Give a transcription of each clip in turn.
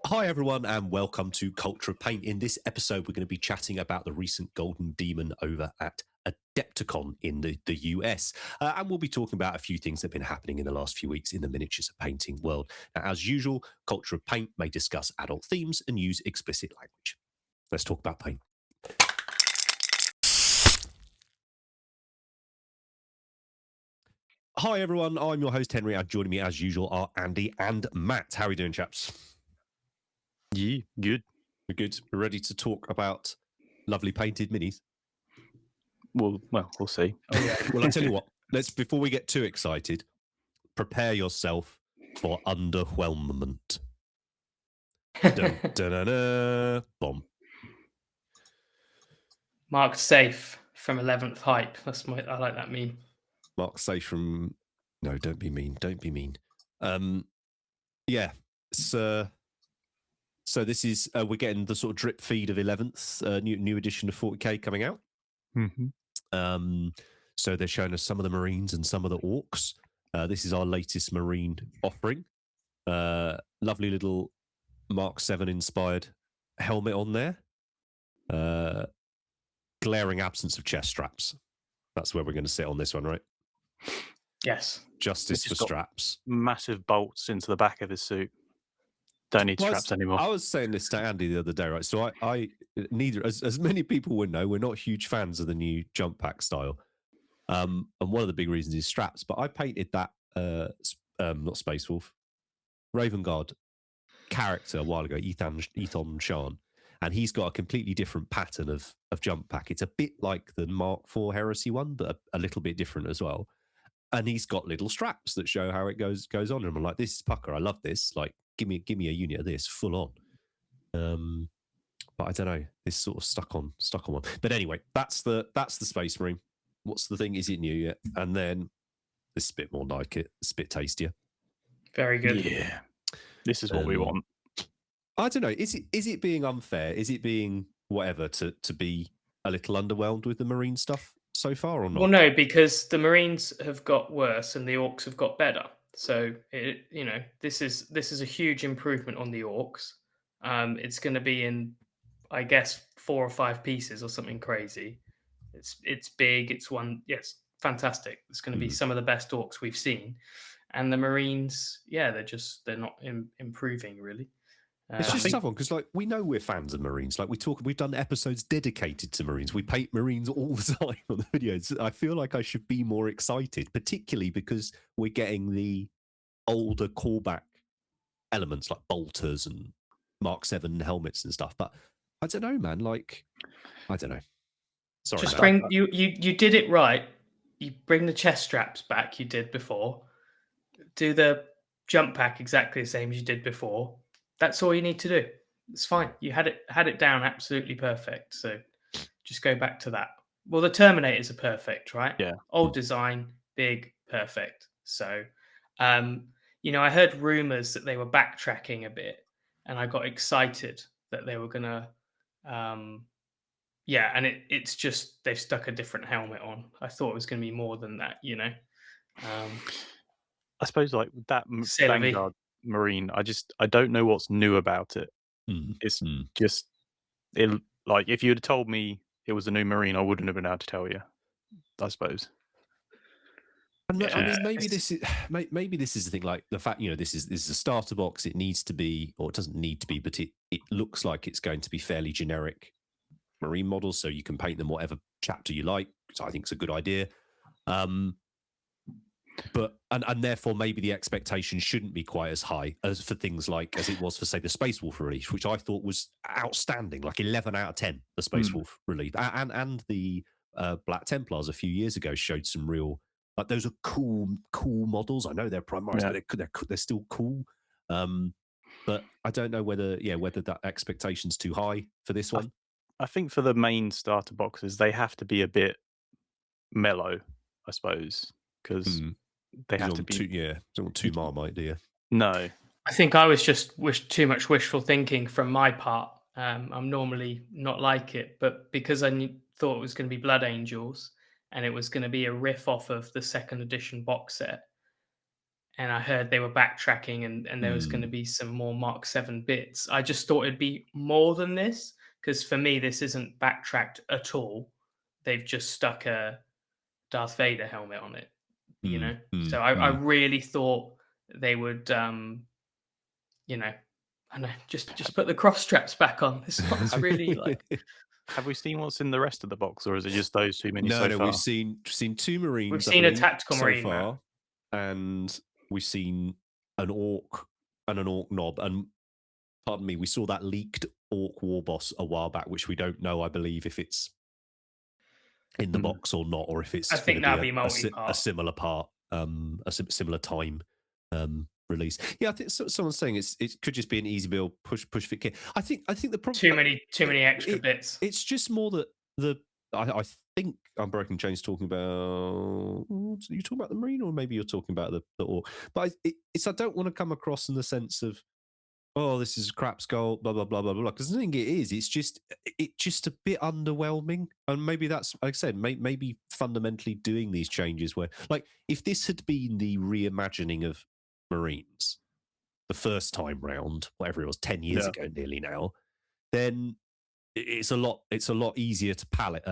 Hi, everyone, and welcome to Culture of Paint. In this episode, we're going to be chatting about the recent Golden Demon over at Adepticon in the US. And we'll be talking about a few things that have been happening in the last few weeks in the miniatures of painting world. Now, as usual, Culture of Paint may discuss adult themes and use explicit language. Let's talk about paint. Hi, everyone. I'm your host, Henry, and joining me, as usual, are Andy and Matt. How are we doing, chaps? Yeah, good. We're good. We're ready to talk about lovely painted minis. Well, we'll see. Oh, yeah. Well, I tell you what, before we get too excited, prepare yourself for underwhelmment. Dun, dun, dun, dun, bomb. Marked safe from 11th hype. I like that meme. Mark safe from... No, don't be mean. Don't be mean. Yeah. So this is... we're getting the sort of drip feed of 11th, new edition of 40k coming out. Mm-hmm. So they're showing us some of the Marines and some of the Orcs. This is our latest Marine offering. Lovely little Mark 7 inspired helmet on there. Glaring absence of chest straps. That's where we're going to sit on this one, right? Yes. Justice It's for got straps. Massive bolts into the back of his suit. Don't need straps anymore. I was saying this to Andy the other day, right? So I neither, as many people would know, we're not huge fans of the new jump pack style. And one of the big reasons is straps. But I painted that, not Space Wolf, Raven Guard character a while ago, Ethan Shan, and he's got a completely different pattern of jump pack. It's a bit like the Mark IV Heresy one, but a little bit different as well. And he's got little straps that show how it goes on. And I'm like, this is pucker. I love this. Like, give me a unit of this full on. But I don't know. This sort of stuck on one. But anyway, that's the Space Marine. What's the thing? Is it new yet? And then this is a bit more like it. It's a bit tastier. Very good. Yeah. This is what we want. I don't know. Is it being unfair? Is it being whatever to be a little underwhelmed with the Marine stuff so far or not? Well, no, because the Marines have got worse and the Orcs have got better. So this is a huge improvement on the Orcs. It's going to be in, I guess, 4 or 5 pieces or something crazy. It's big. It's fantastic. It's going to be some of the best Orcs we've seen. And the Marines, they're not improving really. It's just a tough one because, like, we know we're fans of Marines. Like, we've done episodes dedicated to Marines. We paint Marines all the time on the videos. I feel like I should be more excited, particularly because we're getting the older callback elements like bolters and Mark 7 helmets and stuff. But I don't know, man. Like, I don't know. Sorry, just man. bring you did it right. You bring the chest straps back you did before. Do the jump pack exactly the same as you did before. That's all you need to do. It's fine. You had it down absolutely perfect. So just go back to that. Well, the Terminators are perfect, right? Yeah. Old design, big, perfect. So, I heard rumors that they were backtracking a bit, and I got excited that they were gonna, and it's just they've stuck a different helmet on. I thought it was going to be more than that, I suppose like that Sylvie. Vanguard Marine, I don't know what's new about it. It's just like if you had told me it was a new Marine, I wouldn't have been able to tell you. I suppose. And I mean, maybe this is the thing. Like the fact, this is a starter box. It needs to be, or it doesn't need to be, but it looks like it's going to be fairly generic Marine models, so you can paint them whatever chapter you like. So I think it's a good idea. But therefore maybe the expectation shouldn't be quite as high as for things like as it was for, say, the Space Wolf release, which I thought was outstanding, like 11 out of 10. The Space Wolf release and the Black Templars a few years ago showed some real, like, those are cool models. I know they're Primaris, but they're still cool. But I don't know whether that expectation's too high for this one. I think for the main starter boxes, they have to be a bit mellow, I suppose, because they have to be. Don't want too Marmite, do you? No. I think I was just too much wishful thinking from my part. I'm normally not like it, but because I thought it was going to be Blood Angels and it was going to be a riff off of the second edition box set, and I heard they were backtracking and there was going to Mm, be some more Mark 7 bits. I just thought it'd be more than this because for me, this isn't backtracked at all. They've just stuck a Darth Vader helmet on it, you mm, know? mm, So I mm. really thought they would, you know, I know, just put the cross straps back on. This one's really like Have we seen what's in the rest of the box, or is it just those two minis No, so no, we've far? seen two we've Marines, I seen a believe, tactical so marine, Matt. far, and we've seen an orc and an orc knob. And pardon me, we saw that leaked orc war boss a while back, which we don't know, I believe, if it's in the Mm. box or not, or if I it's going to think be that'll be a multi-part. similar part, similar time release. Yeah, I think someone's saying it could just be an easy build, push fit kit. I think the problem Too many extra bits. it's just more that I think Unbroken Chain's talking about. Are you talking about the Marine, or maybe you're talking about the orc? But it's I don't want to come across in the sense of, oh, this is crap skull, blah blah blah blah blah. Because I think it is. It's just a bit underwhelming, and maybe that's, like I said, maybe fundamentally doing these changes where, like, if this had been the reimagining of Marines the first time round, whatever it was, 10 years Yeah. ago, nearly now, then it's a lot easier to palate,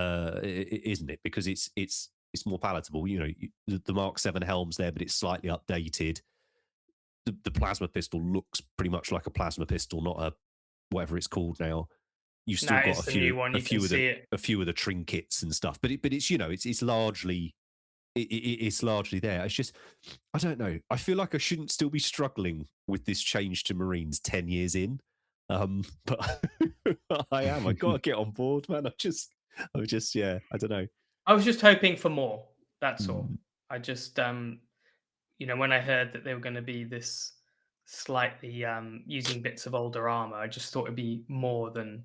isn't it? Because it's more palatable. You know, the Mark 7 helm's there, but it's slightly updated. The plasma pistol looks pretty much like a plasma pistol, not a whatever it's called now. You've No, still got it's the new one. You can see it. a few of the trinkets and stuff, but it's it's largely it's largely there. It's just, I don't know. I feel like I shouldn't still be struggling with this change to Marines 10 years in, but I am. I got to get on board, man. I'm just, yeah. I don't know. I was just hoping for more. That's all. Mm. I just, you know, when I heard that they were going to be this slightly using bits of older armor, I just thought it'd be more than,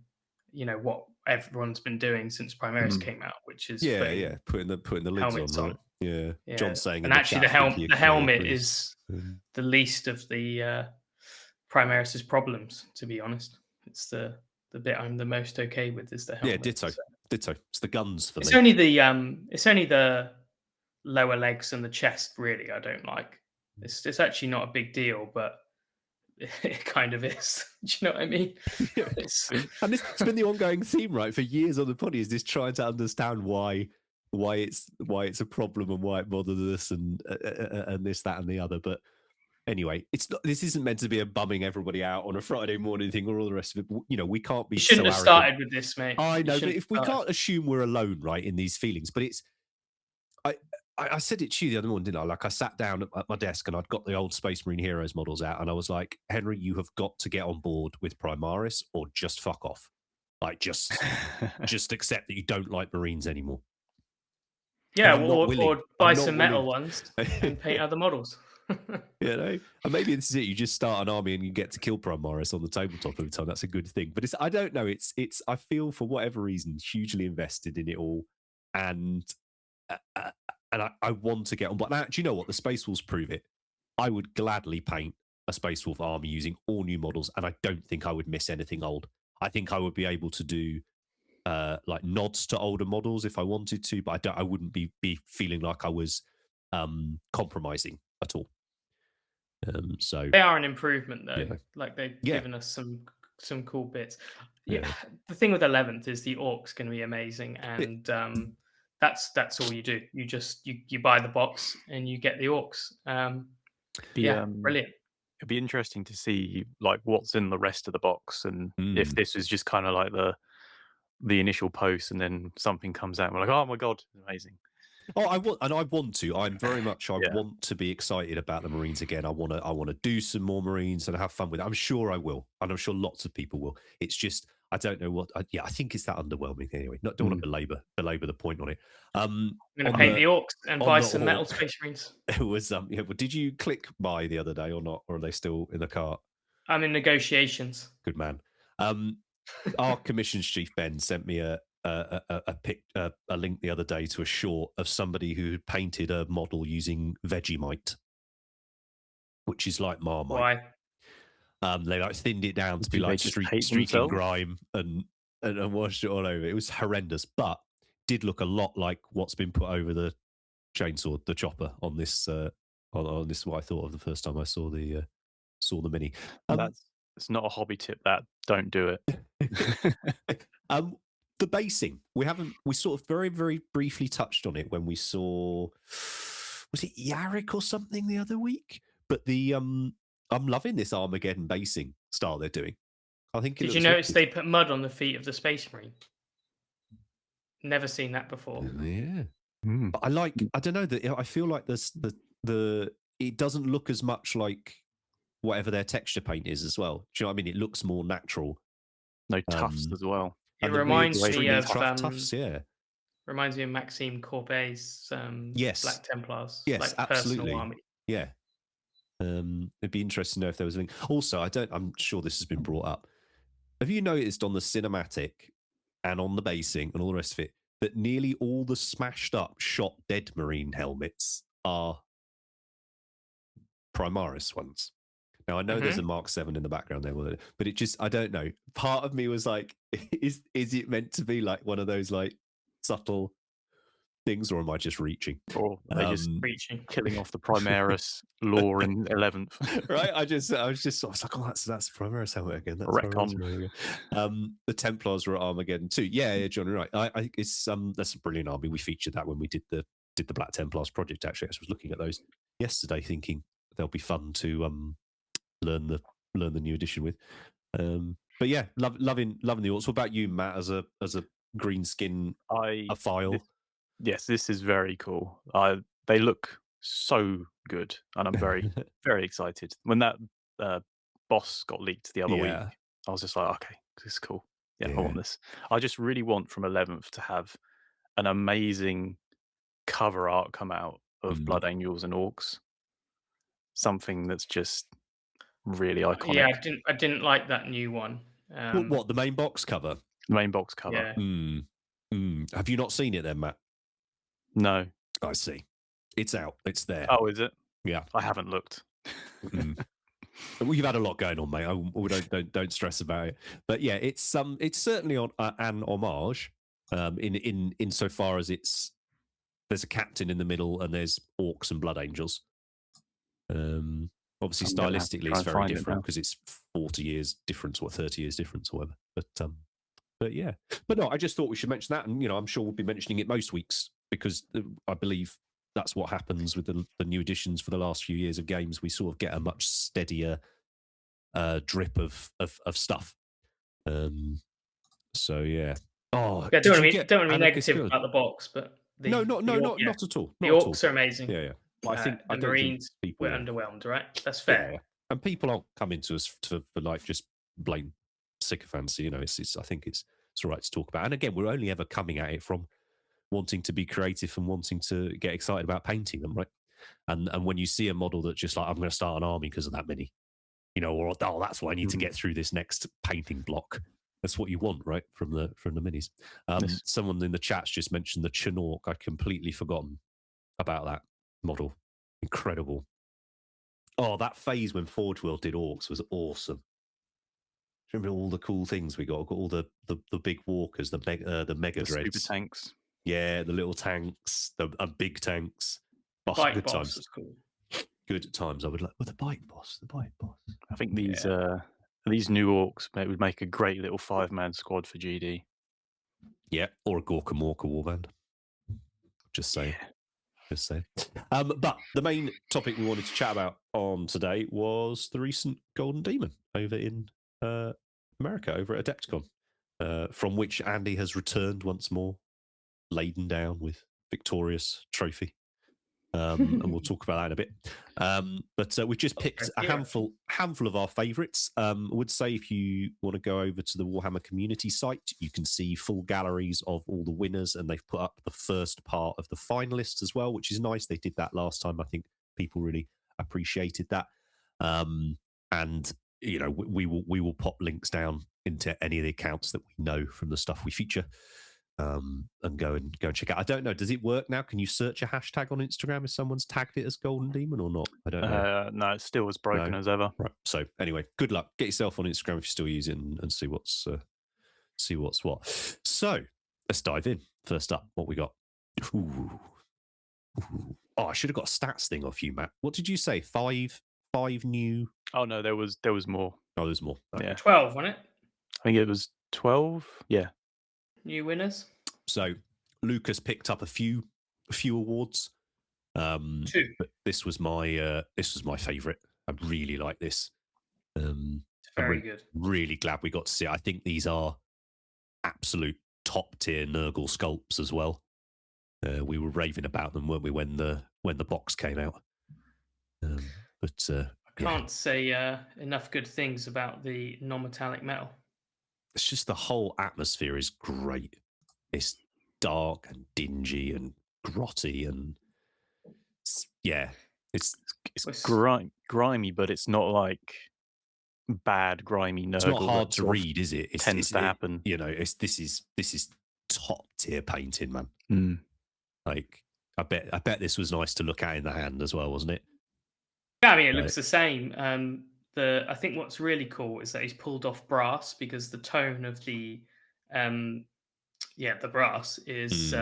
you know, what everyone's been doing since Primaris Mm. came out, which is Yeah, yeah. Putting the lids on, helmets right? on. Yeah. Yeah, John's saying in and the actually, chat, I think the he helmet agrees. is the least of the Primaris's problems. To be honest, it's the bit I'm the most okay with is the helmet. Yeah, ditto. So Ditto. It's the guns for it's me. only the lower legs and the chest. Really, I don't like. It's actually not a big deal, but it kind of is. Do you know what I mean? And this has been the ongoing theme, right, for years on the pod, is this trying to understand why it's a problem and why it bothers us and this, that, and the other. But anyway, it's not. This isn't meant to be a bumming everybody out on a Friday morning thing or all the rest of it. You know, we can't be You shouldn't so have arrogant. started with this, mate. I You know, but shouldn't if we have started. can't assume we're alone, right, in these feelings, but it's. I said it to you the other morning, didn't I? Like, I sat down at my desk and I'd got the old Space Marine Heroes models out, and I was like, Henry, you have got to get on board with Primaris or just fuck off. Like, just accept that you don't like Marines anymore. Yeah, or buy some metal ones and paint other models. You know, and maybe this is it. You just start an army and you get to kill Primaris on the tabletop every time. That's a good thing. But I don't know. It's. I feel, for whatever reason, hugely invested in it all, and I want to get on. But now, do you know what? The Space Wolves prove it. I would gladly paint a Space Wolf army using all new models, and I don't think I would miss anything old. I think I would be able to do like nods to older models if I wanted to, but I wouldn't be feeling like I was compromising at all. So they are an improvement, though. Yeah. Like, they've Yeah. given us some cool bits. Yeah. The thing with 11th is the Orc's going to be amazing, and that's all you do. You just you buy the box and you get the Orcs. Brilliant. It'd be interesting to see like what's in the rest of the box, and if this is just kind of like the initial post, and then something comes out and we're like, oh my god, amazing. Oh, I want to. I'm very much. I Yeah. want to be excited about the Marines again. I want to do some more Marines and have fun with it. I'm sure I will, and I'm sure lots of people will. It's just, I don't know what. I think it's that underwhelming anyway. Don't want to belabor the point on it. I'm going to paint the Orcs and buy some metal Space Marines. It was yeah. But did you click buy the other day or not, or are they still in the cart? I'm in negotiations. Good man. Our commissions chief Ben sent me a link the other day to a short of somebody who had painted a model using Vegemite, which is like Marmite. Why? They like thinned it down to be like streaking grime and washed it all over. It was horrendous, but did look a lot like what's been put over the chainsaw, the chopper on this This is what I thought of the first time I saw the mini. It's not a hobby tip. Don't do it. The basing, we sort of very, very briefly touched on it when we saw, was it Yarrick or something the other week? But I'm loving this Armageddon basing style they're doing. I think. Did you notice they put mud on the feet of the Space Marine? Never seen that before. Yeah, but I don't know that I feel like it doesn't look as much like whatever their texture paint is as well. Do you know what I mean? It looks more natural. No tufts as well. It reminds me of tufts, yeah. Reminds me of Maxime Corbet's yes. Black Templars. Yes, like absolutely. Personal army. Yeah. It'd be interesting to know if there was a link. Also, I'm sure this has been brought up. Have you noticed on the cinematic and on the basing and all the rest of it that nearly all the smashed up shot dead Marine helmets are Primaris ones? Now I know there's a Mark 7 in the background there, but it just, I don't know. Part of me was like, is it meant to be like one of those like subtle things, or am I just reaching? Or are they just killing off the Primaris lore in 11th? Right. I was like, oh, that's Primaris helmet again. That's Retcon. The Templars were at Armageddon too. Yeah, John, you're right. It's that's a brilliant army. We featured that when we did the Black Templars project. Actually, I was looking at those yesterday, thinking they'll be fun to learn the new edition with. But yeah, loving the orcs. What about you, Matt? As a green skin, a file. Yes, this is very cool. They look so good, and I'm very, very excited. When that boss got leaked the other week, I was just like, okay, this is cool. Yeah, I want this. I just really want from 11th to have an amazing cover art come out of Blood Angels and Orcs. Something that's just really iconic. Yeah, I didn't like that new one. What, the main box cover? The main box cover. Yeah. Have you not seen it then, Matt? No. I see. It's out. It's there. Oh, is it? Yeah. I haven't looked. We've had a lot going on, mate. Don't stress about it. But yeah, it's certainly on an homage. In so far as there's a captain in the middle and there's orcs and blood angels. Obviously, stylistically, it's very different because it's 40 years difference or 30 years difference or whatever. But yeah. But no, I just thought we should mention that, and I'm sure we'll be mentioning it most weeks because I believe that's what happens with the new editions for the last few years of games. We sort of get a much steadier drip of stuff. So yeah. Oh, yeah, don't want to be negative about the box, but not at all. The orcs are amazing. Yeah. Well, I think the Marines were underwhelmed, right? That's fair. Yeah. And people aren't coming to us for like just blatant sycophancy. I think it's all right to talk about. And again, we're only ever coming at it from wanting to be creative and wanting to get excited about painting them, right? And when you see a model that's just like, I'm going to start an army because of that many, or that's why I need to get through this next painting block. That's what you want, right? From the minis. Someone in the chat's just mentioned the Chinook. I'd completely forgotten about that model. Incredible. Oh, that phase when Forge World did orcs was awesome. Remember all the cool things we got? Got all the big walkers, the mega dreads, super tanks. Yeah, the little tanks, the big tanks. Bike good boss times. was cool. Good times. I would like the bike boss. I think these new orcs would make a great little 5-man squad for GD. Yeah, or a Gorka Morka warband. Just saying. But the main topic we wanted to chat about on today was the recent Golden Demon over in America, over at Adepticon, from which Andy has returned once more, laden down with victorious trophy. And we'll talk about that in a bit. But we've just picked a handful of our favourites. I would say if you want to go over to the Warhammer community site, you can see full galleries of all the winners, and they've put up the first part of the finalists as well, which is nice. They did that last time. I think people really appreciated that. And we will pop links down into any of the accounts that we know from the stuff we feature. And go and check out. I don't know. Does it work now? Can you search a hashtag on Instagram if someone's tagged it as Golden Demon or not? I don't know. No, it's still as broken as ever. Right. So anyway, good luck. Get yourself on Instagram if you still use it and see what's what. So let's dive in. First up, what we got? Oh, I should have got a stats thing off you, Matt. What did you say? Five new. Oh no, there was more. Oh, there's more. Okay. Yeah, 12, wasn't it? I think it was 12. Yeah. New winners. So Lucas picked up a few awards. 2. But this was my favourite. I really like this. It's very good. Really glad we got to see it. I think these are absolute top tier Nurgle sculpts as well. We were raving about them, weren't we, when the box came out? I can't say enough good things about the non-metallic metal. It's just the whole atmosphere is great. It's dark and dingy and grotty and it's grimy, but it's not like bad grimy Nurgle. It's not hard to read, is it? It tends to happen. This is top tier painting, man. Mm. Like I bet this was nice to look at in the hand as well, wasn't it? Yeah, I mean it looks the same. I think what's really cool is that he's pulled off brass, because the tone of the brass is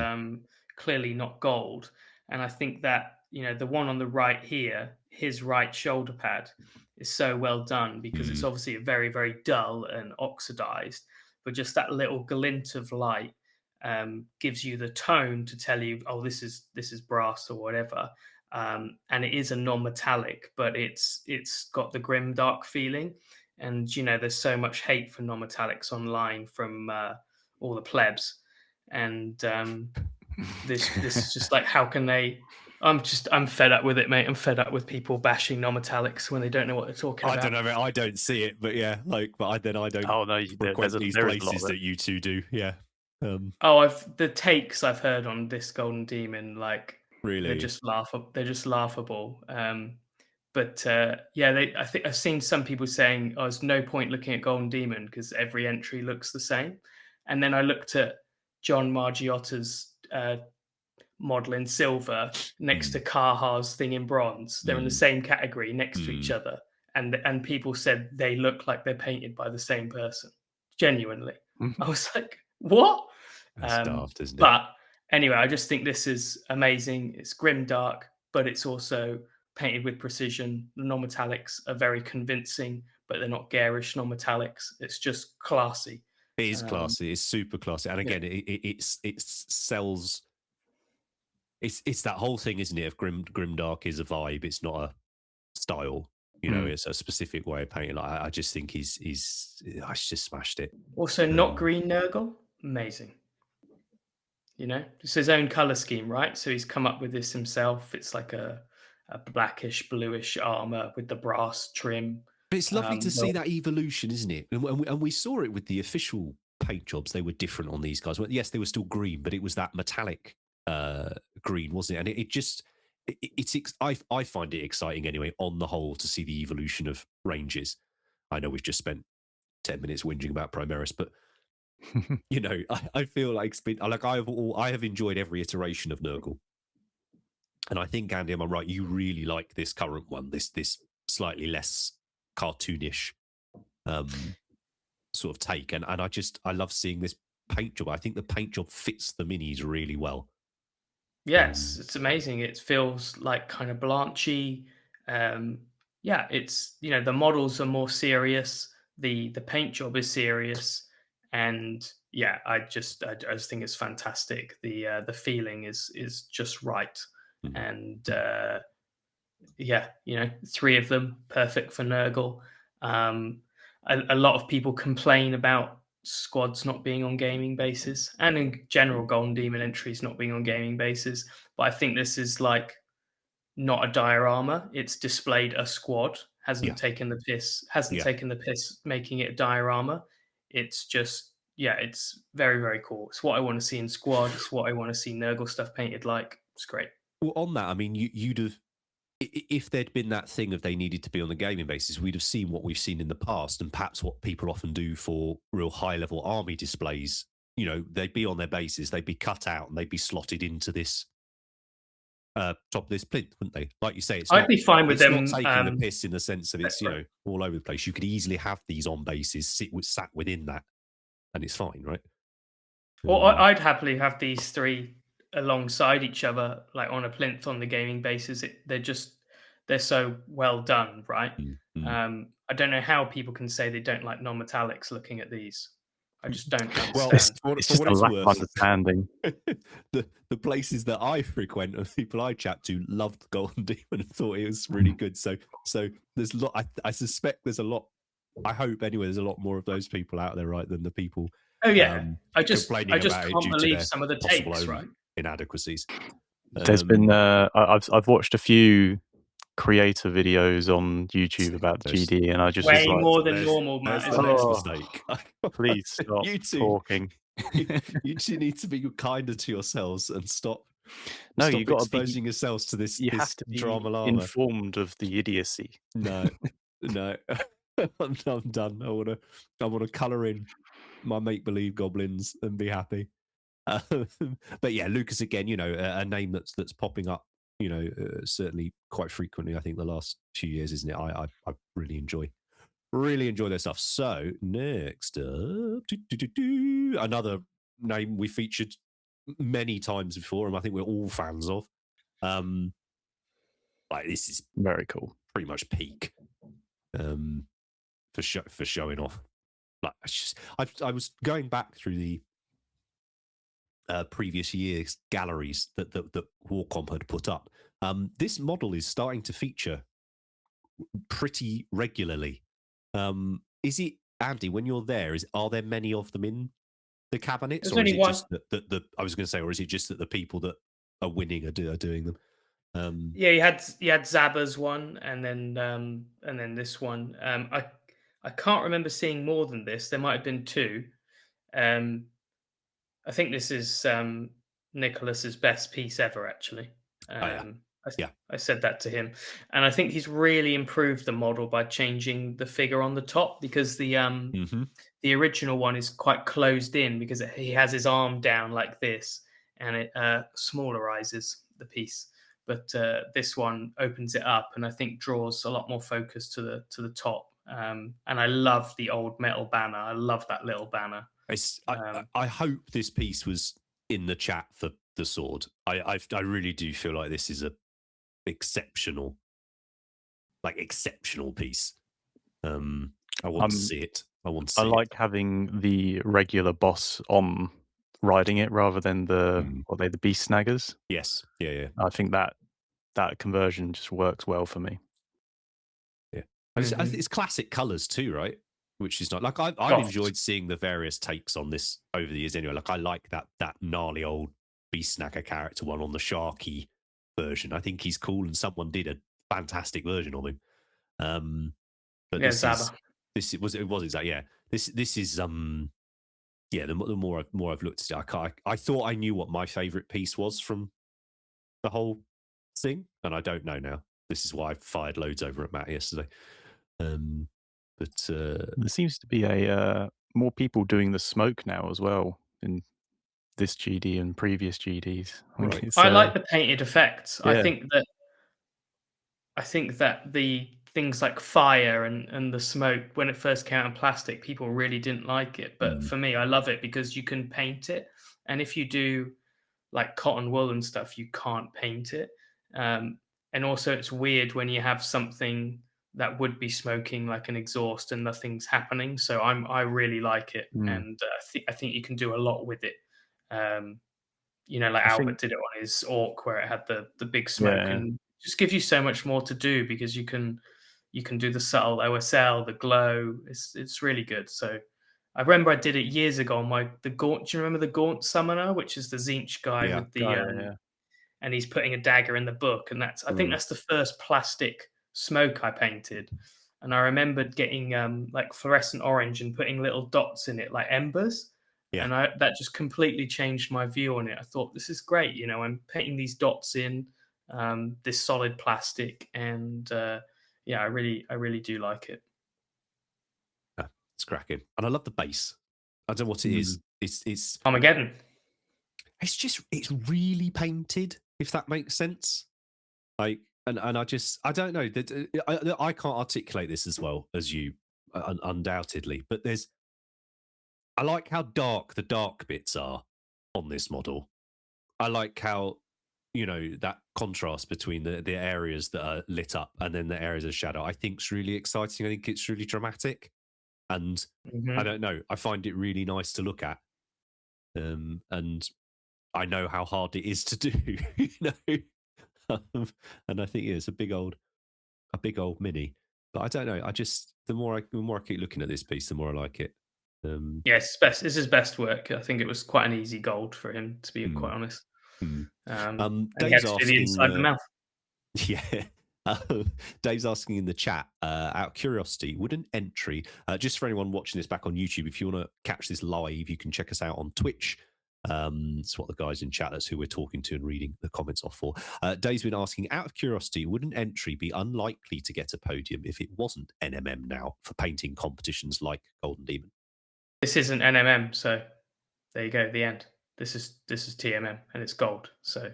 clearly not gold. And I think that, the one on the right here, his right shoulder pad, is so well done, because it's obviously very, very dull and oxidized, but just that little glint of light gives you the tone to tell you, oh, this is brass or whatever. And it is a non-metallic, but it's got the grim dark feeling. And there's so much hate for non-metallics online from all the plebs, and this is just like, how can they? I'm fed up with it, mate. I'm fed up with people bashing non-metallics when they don't know what they're talking about. I don't know, mate. I don't see it, but yeah, I don't. Oh no, frequent these places that you two do. Yeah. The takes I've heard on this Golden Demon, like, really, they're just laughable. But I think I've seen some people saying, "Oh, there's no point looking at Golden Demon because every entry looks the same." And then I looked at John Margiotta's model in silver next to Kaha's thing in bronze. They're in the same category next to each other, and people said they look like they're painted by the same person. Genuinely, I was like, "What?" That's daft, isn't it? But anyway, I just think this is amazing. It's grim dark, but it's also painted with precision. The non-metallics are very convincing, but they're not garish non-metallics. It's just classy. It is classy. It's super classy. And again, it sells. It's that whole thing, isn't it? If grimdark is a vibe, it's not a style. It's a specific way of painting. Like, I just think he's just smashed it. Also, not green Nurgle, amazing. It's his own color scheme, right? So he's come up with this himself. It's like a blackish, bluish armor with the brass trim. But it's lovely to see that evolution, isn't it? And we saw it with the official paint jobs. They were different on these guys. Yes, they were still green, but it was that metallic green, wasn't it? And I find it exciting anyway, on the whole, to see the evolution of ranges. I know we've just spent 10 minutes whinging about Primaris, but I feel like I have enjoyed every iteration of Nurgle. And I think, Andy, am I right? You really like this current one, this slightly less cartoonish sort of take, and I love seeing this paint job. I think the paint job fits the minis really well. Yes, it's amazing. It feels like kind of blanchy. It's the models are more serious. The paint job is serious, and I just think it's fantastic. The feeling is just right, and 3 of them perfect for Nurgle. A lot of people complain about squads not being on gaming bases, and in general Golden Demon entries not being on gaming bases, but I think this is like not a diorama. It's displayed a squad, hasn't taken the piss making it a diorama. It's just it's very, very cool. It's what I want to see in squad. It's what I want to see Nurgle stuff painted like. It's great. Well, on that, I mean, you'd have, if there'd been that thing of they needed to be on the gaming basis, we'd have seen what we've seen in the past, and perhaps what people often do for real high-level army displays. They'd be on their bases, they'd be cut out, and they'd be slotted into this top of this plinth, wouldn't they? Like you say, I'd be fine with them not taking the piss in the sense that it's all over the place. You could easily have these on bases sat within that, and it's fine, right? Well, I'd happily have these 3 alongside each other, like on a plinth on the gaming basis. They're so well done, right? I don't know how people can say they don't like non-metallics looking at these. I just don't Well, understand. It's for just what a it's lack of worth, understanding. the places that I frequent and people I chat to loved Golden Demon and thought it was really good. So there's a lot. I suspect there's a lot. I hope anyway. There's a lot more of those people out there, right, than the people. Oh yeah, I just complaining about it can't due to believe their some of the possible takes, own right? inadequacies. There's been I've watched a few creator videos on YouTube about the There's- GD, and I just was Way like, more than normal, There's Matt, the isn't next it? mistake. please stop You two, talking. you two need to be kinder to yourselves and stop. No, stop you got to be. exposing yourselves to this. You this have to be drama llama. informed of the idiocy. No. I'm done. I wanna colour in my make believe goblins and be happy. But yeah, Lucas again. A name that's popping up. Certainly quite frequently. I think the last few years, isn't it? I really enjoy their stuff. So next up, another name we featured many times before, and I think we're all fans of. Like this is Very cool. pretty much peak. For showing off. Like I was going back through the previous year's galleries that Warcomp had put up. This model is starting to feature pretty regularly. Is it, Andy, when you're there? Are there many of them in the cabinets, There's or is only it one. just that I was going to say, or is it just that the people that are winning are doing them? Yeah, you had Zabba's one, and then this one. I can't remember seeing more than this. There might have been two. I think this is Nicholas's best piece ever, actually. I said that to him, and I think he's really improved the model by changing the figure on the top, because the original one is quite closed in because he has his arm down like this, and it smallerises the piece. But this one opens it up, and I think draws a lot more focus to the top. And I love the old metal banner. I love that little banner. I hope this piece was in the chat for the sword. I really do feel like this is a exceptional piece. I want to see it. I like having the regular boss on riding it rather than the beast snaggers. Yes, yeah. I think that conversion just works well for me. Yeah, I think it's classic colors too, right? Which is not like I've enjoyed seeing the various takes on this over the years. Anyway, like I like that gnarly old beast snagger character one on the Sharky version. I think he's cool, and someone did a fantastic version of him. But yeah, it was exactly, yeah. This is yeah. The more I've looked at it, I thought I knew what my favorite piece was from the whole thing, and I don't know now. This is why I fired loads over at Matt yesterday. But there seems to be more people doing the smoke now as well in this GD and previous GDs. I like the painted effects. Yeah. I think that the things like fire and the smoke, when it first came out in plastic, people really didn't like it. But for me, I love it because you can paint it. And if you do like cotton wool and stuff, you can't paint it. And also it's weird when you have something that would be smoking like an exhaust and nothing's happening. So I really like it. And I think you can do a lot with it. Like Albert did it on his Orc, where it had the big smoke, and just gives you so much more to do because you can do the subtle OSL, the glow. It's really good. So I remember I did it years ago on the Gaunt. Do you remember the Gaunt Summoner, which is the Zinch guy with the and he's putting a dagger in the book, and I think that's the first plastic smoke I painted. And I remembered getting like fluorescent orange and putting little dots in it like embers. Yeah. And that just completely changed my view on it. I thought, this is great. I'm painting these dots in this solid plastic, and I really do like it. Yeah, it's cracking, and I love the base. I don't know what it is. It's Armageddon. It's really painted, if that makes sense. Like, and I don't know that I can't articulate this as well as you, undoubtedly. But I like how dark the dark bits are on this model. I like how, that contrast between the areas that are lit up and then the areas of shadow, I think is really exciting. I think it's really dramatic. And I don't know, I find it really nice to look at. And I know how hard it is to do, and I think it's a big old mini. But I don't know. I just the more I keep looking at this piece, the more I like it. Yes, best. This is best work. I think it was quite an easy gold for him, to be quite honest. Mm. And he Dave's had to do the asking, inside of the mouth. Yeah. Dave's asking in the chat, out of curiosity, would an entry, just for anyone watching this back on YouTube, if you want to catch this live, you can check us out on Twitch. It's what the guys in chat, that's who we're talking to and reading the comments off for. Dave's been asking, out of curiosity, would an entry be unlikely to get a podium if it wasn't NMM now for painting competitions like Golden Demon? This isn't NMM, so there you go. The end. This is TMM, and it's gold. So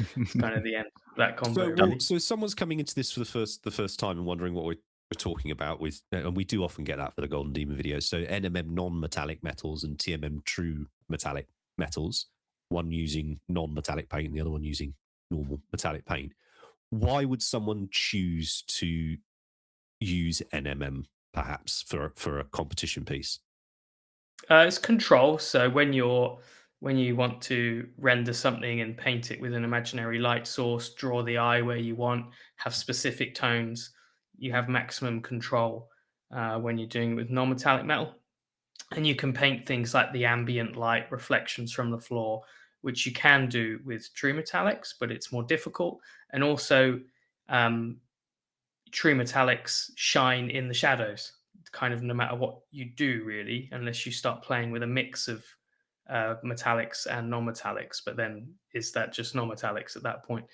it's kind of the end. That combo. So someone's coming into this for the first time and wondering what we're talking about with, and we do often get that for the Golden Demon videos. So NMM non-metallic metals and TMM true metallic metals. One using non-metallic paint, the other one using normal metallic paint. Why would someone choose to use NMM perhaps for a competition piece? It's control. So when you want to render something and paint it with an imaginary light source, draw the eye where you want, have specific tones, you have maximum control when you're doing it with non-metallic metal. And you can paint things like the ambient light reflections from the floor, which you can do with true metallics, but it's more difficult. And also, true metallics shine in the shadows, kind of no matter what you do, really, unless you start playing with a mix of metallics and non-metallics. But then is that just non-metallics at that point?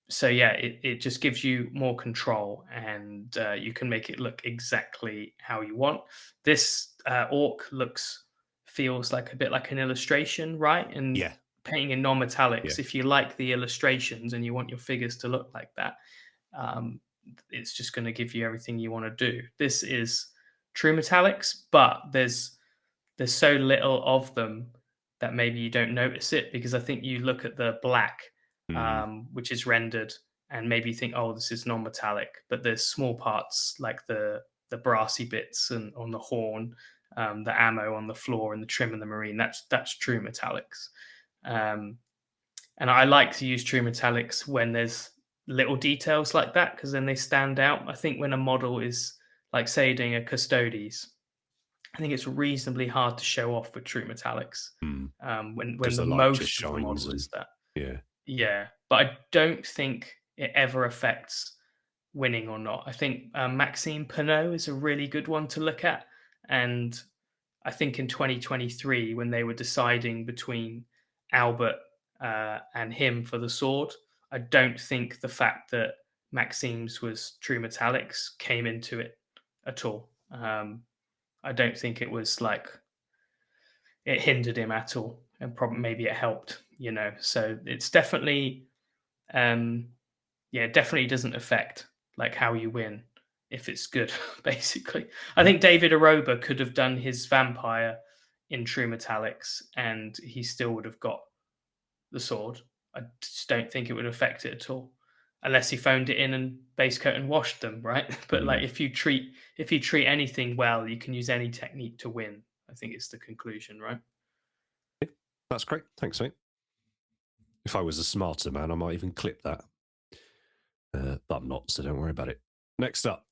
So yeah, it just gives you more control, and you can make it look exactly how you want. This orc feels like a bit like an illustration, right? And Yeah. painting in non-metallics, if you like the illustrations and you want your figures to look like that, it's just going to give you everything you want to do. This is true metallics, but there's so little of them that maybe you don't notice it, because I think you look at the black, which is rendered, and maybe you think, oh, this is non-metallic, but there's small parts like the brassy bits and on the horn, the ammo on the floor, and the trim and the marine. That's true metallics. And I like to use true metallics when there's little details like that, because then they stand out. I think when a model is, like, say, doing a Custodes, I think it's reasonably hard to show off with true metallics. When the most of the model is that. Yeah. But I don't think it ever affects winning or not. I think Maxime Pinot is a really good one to look at. And I think in 2023, when they were deciding between Albert and him for the sword, I don't think the fact that Maxime's was true metallics came into it at all. I don't think it was like it hindered him at all, and probably maybe it helped, So it's definitely, definitely doesn't affect like how you win if it's good. Basically, I think David Aroba could have done his vampire in true metallics, and he still would have got the sword. I just don't think it would affect it at all, unless he phoned it in and base coat and washed them, right? But like if you treat anything well, you can use any technique to win. I think it's the conclusion, right? Yeah, that's great. Thanks, mate. If I was a smarter man, I might even clip that. But I'm not, so don't worry about it. Next up.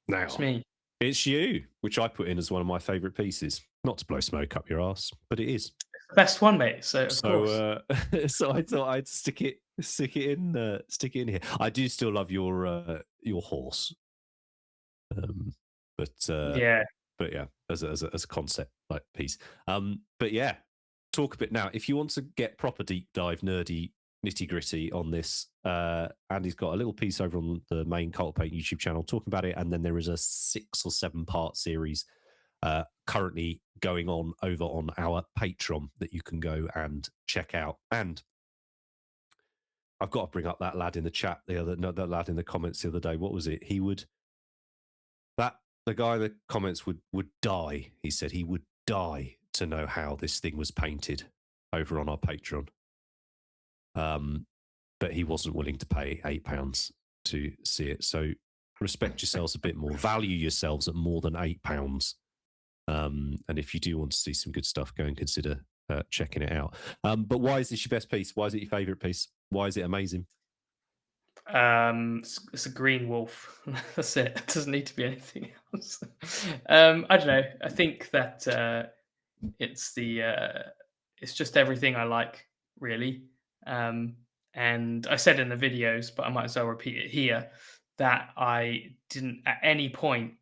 Now, it's me. It's you, which I put in as one of my favourite pieces. Not to blow smoke up your ass, but it is. It's the best one, mate. So so I thought I'd stick it in here. I do still love your horse, but yeah, as a concept like piece. But yeah, talk a bit now. If you want to get proper deep dive, nerdy, nitty gritty on this, Andy's got a little piece over on the main Cult Paint YouTube channel talking about it, and then there is a 6 or 7 part series currently going on over on our Patreon that you can go and check out. And I've got to bring up that lad in the chat that lad in the comments the other day. What was it? The guy in the comments would die. He said he would die to know how this thing was painted over on our Patreon. But he wasn't willing to pay £8 to see it. So respect yourselves a bit more. Value yourselves at more than £8. And if you do want to see some good stuff, go and consider checking it out. But why is this your best piece? Why is it your favourite piece? Why is it amazing? It's a green wolf. That's it. It doesn't need to be anything else. I don't know. I think that it's just everything I like, really. And I said in the videos, but I might as well repeat it here, that I didn't at any point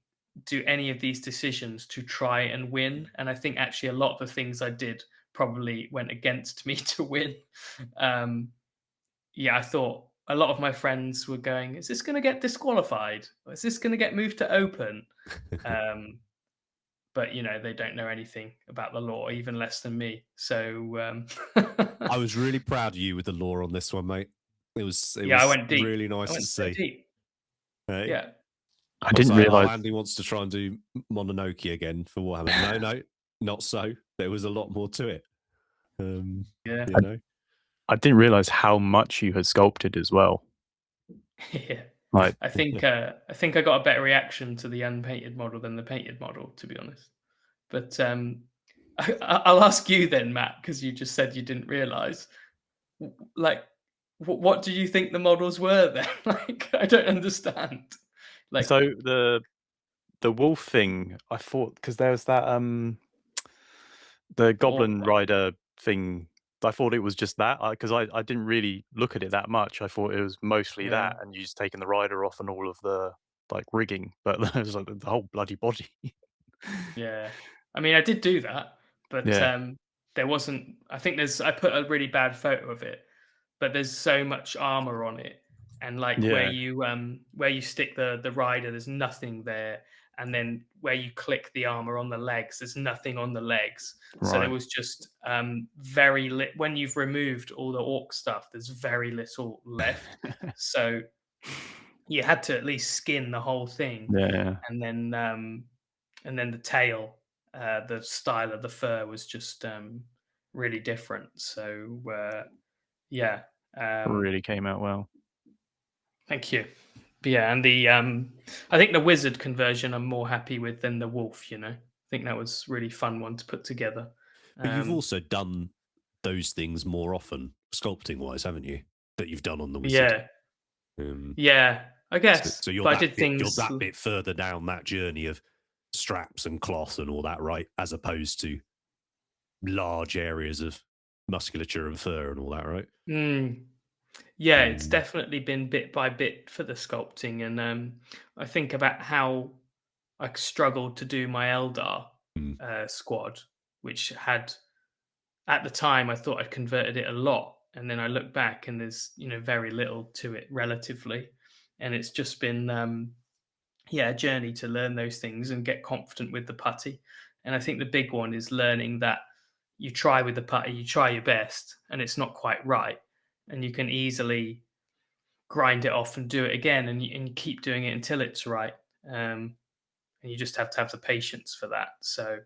do any of these decisions to try and win. And I think actually a lot of the things I did probably went against me to win. I thought a lot of my friends were going, is this going to get disqualified? Or is this going to get moved to open? But they don't know anything about the law, even less than me. So I was really proud of you with the law on this one, mate. It was I went deep. Really nice to see. Deep. Hey? Yeah. I didn't realize Andy wants to try and do Mononoke again for Warhammer. No, not so. There was a lot more to it. I didn't realize how much you had sculpted as well. Yeah. Like, I think I got a better reaction to the unpainted model than the painted model, to be honest. But I'll ask you then, Matt, because you just said you didn't realize. Like, what do you think the models were then? Like, I don't understand. Like, so the wolf thing, I thought, because there was that the Goblin Rider thing. I thought it was just that, because I didn't really look at it that much. I thought it was mostly that, and you just taking the rider off and all of the rigging, but there's like the whole bloody body. Yeah, I mean, I did do that, but there wasn't. I think I put a really bad photo of it, but there's so much armor on it, and where you stick the rider, there's nothing there. And then where you click the armor on the legs, there's nothing on the legs. Right. So there was just very little. When you've removed all the orc stuff, there's very little left. So you had to at least skin the whole thing. Yeah. And then the tail, the style of the fur was just really different. So really came out well. Thank you. But yeah, and the I think the wizard conversion I'm more happy with than the wolf. I think that was really fun one to put together. But you've also done those things more often, sculpting wise, haven't you? That you've done on the wizard. Yeah, I guess. So you're that bit further down that journey of straps and cloth and all that, right? As opposed to large areas of musculature and fur and all that, right? Yeah, it's definitely been bit by bit for the sculpting, and I think about how I struggled to do my Eldar squad, which had at the time I thought I'd converted it a lot, and then I look back and there's very little to it relatively, and it's just been a journey to learn those things and get confident with the putty. And I think the big one is learning that you try with the putty, you try your best, and it's not quite right. And you can easily grind it off and do it again, and you keep doing it until it's right. And you just have to have the patience for that. So,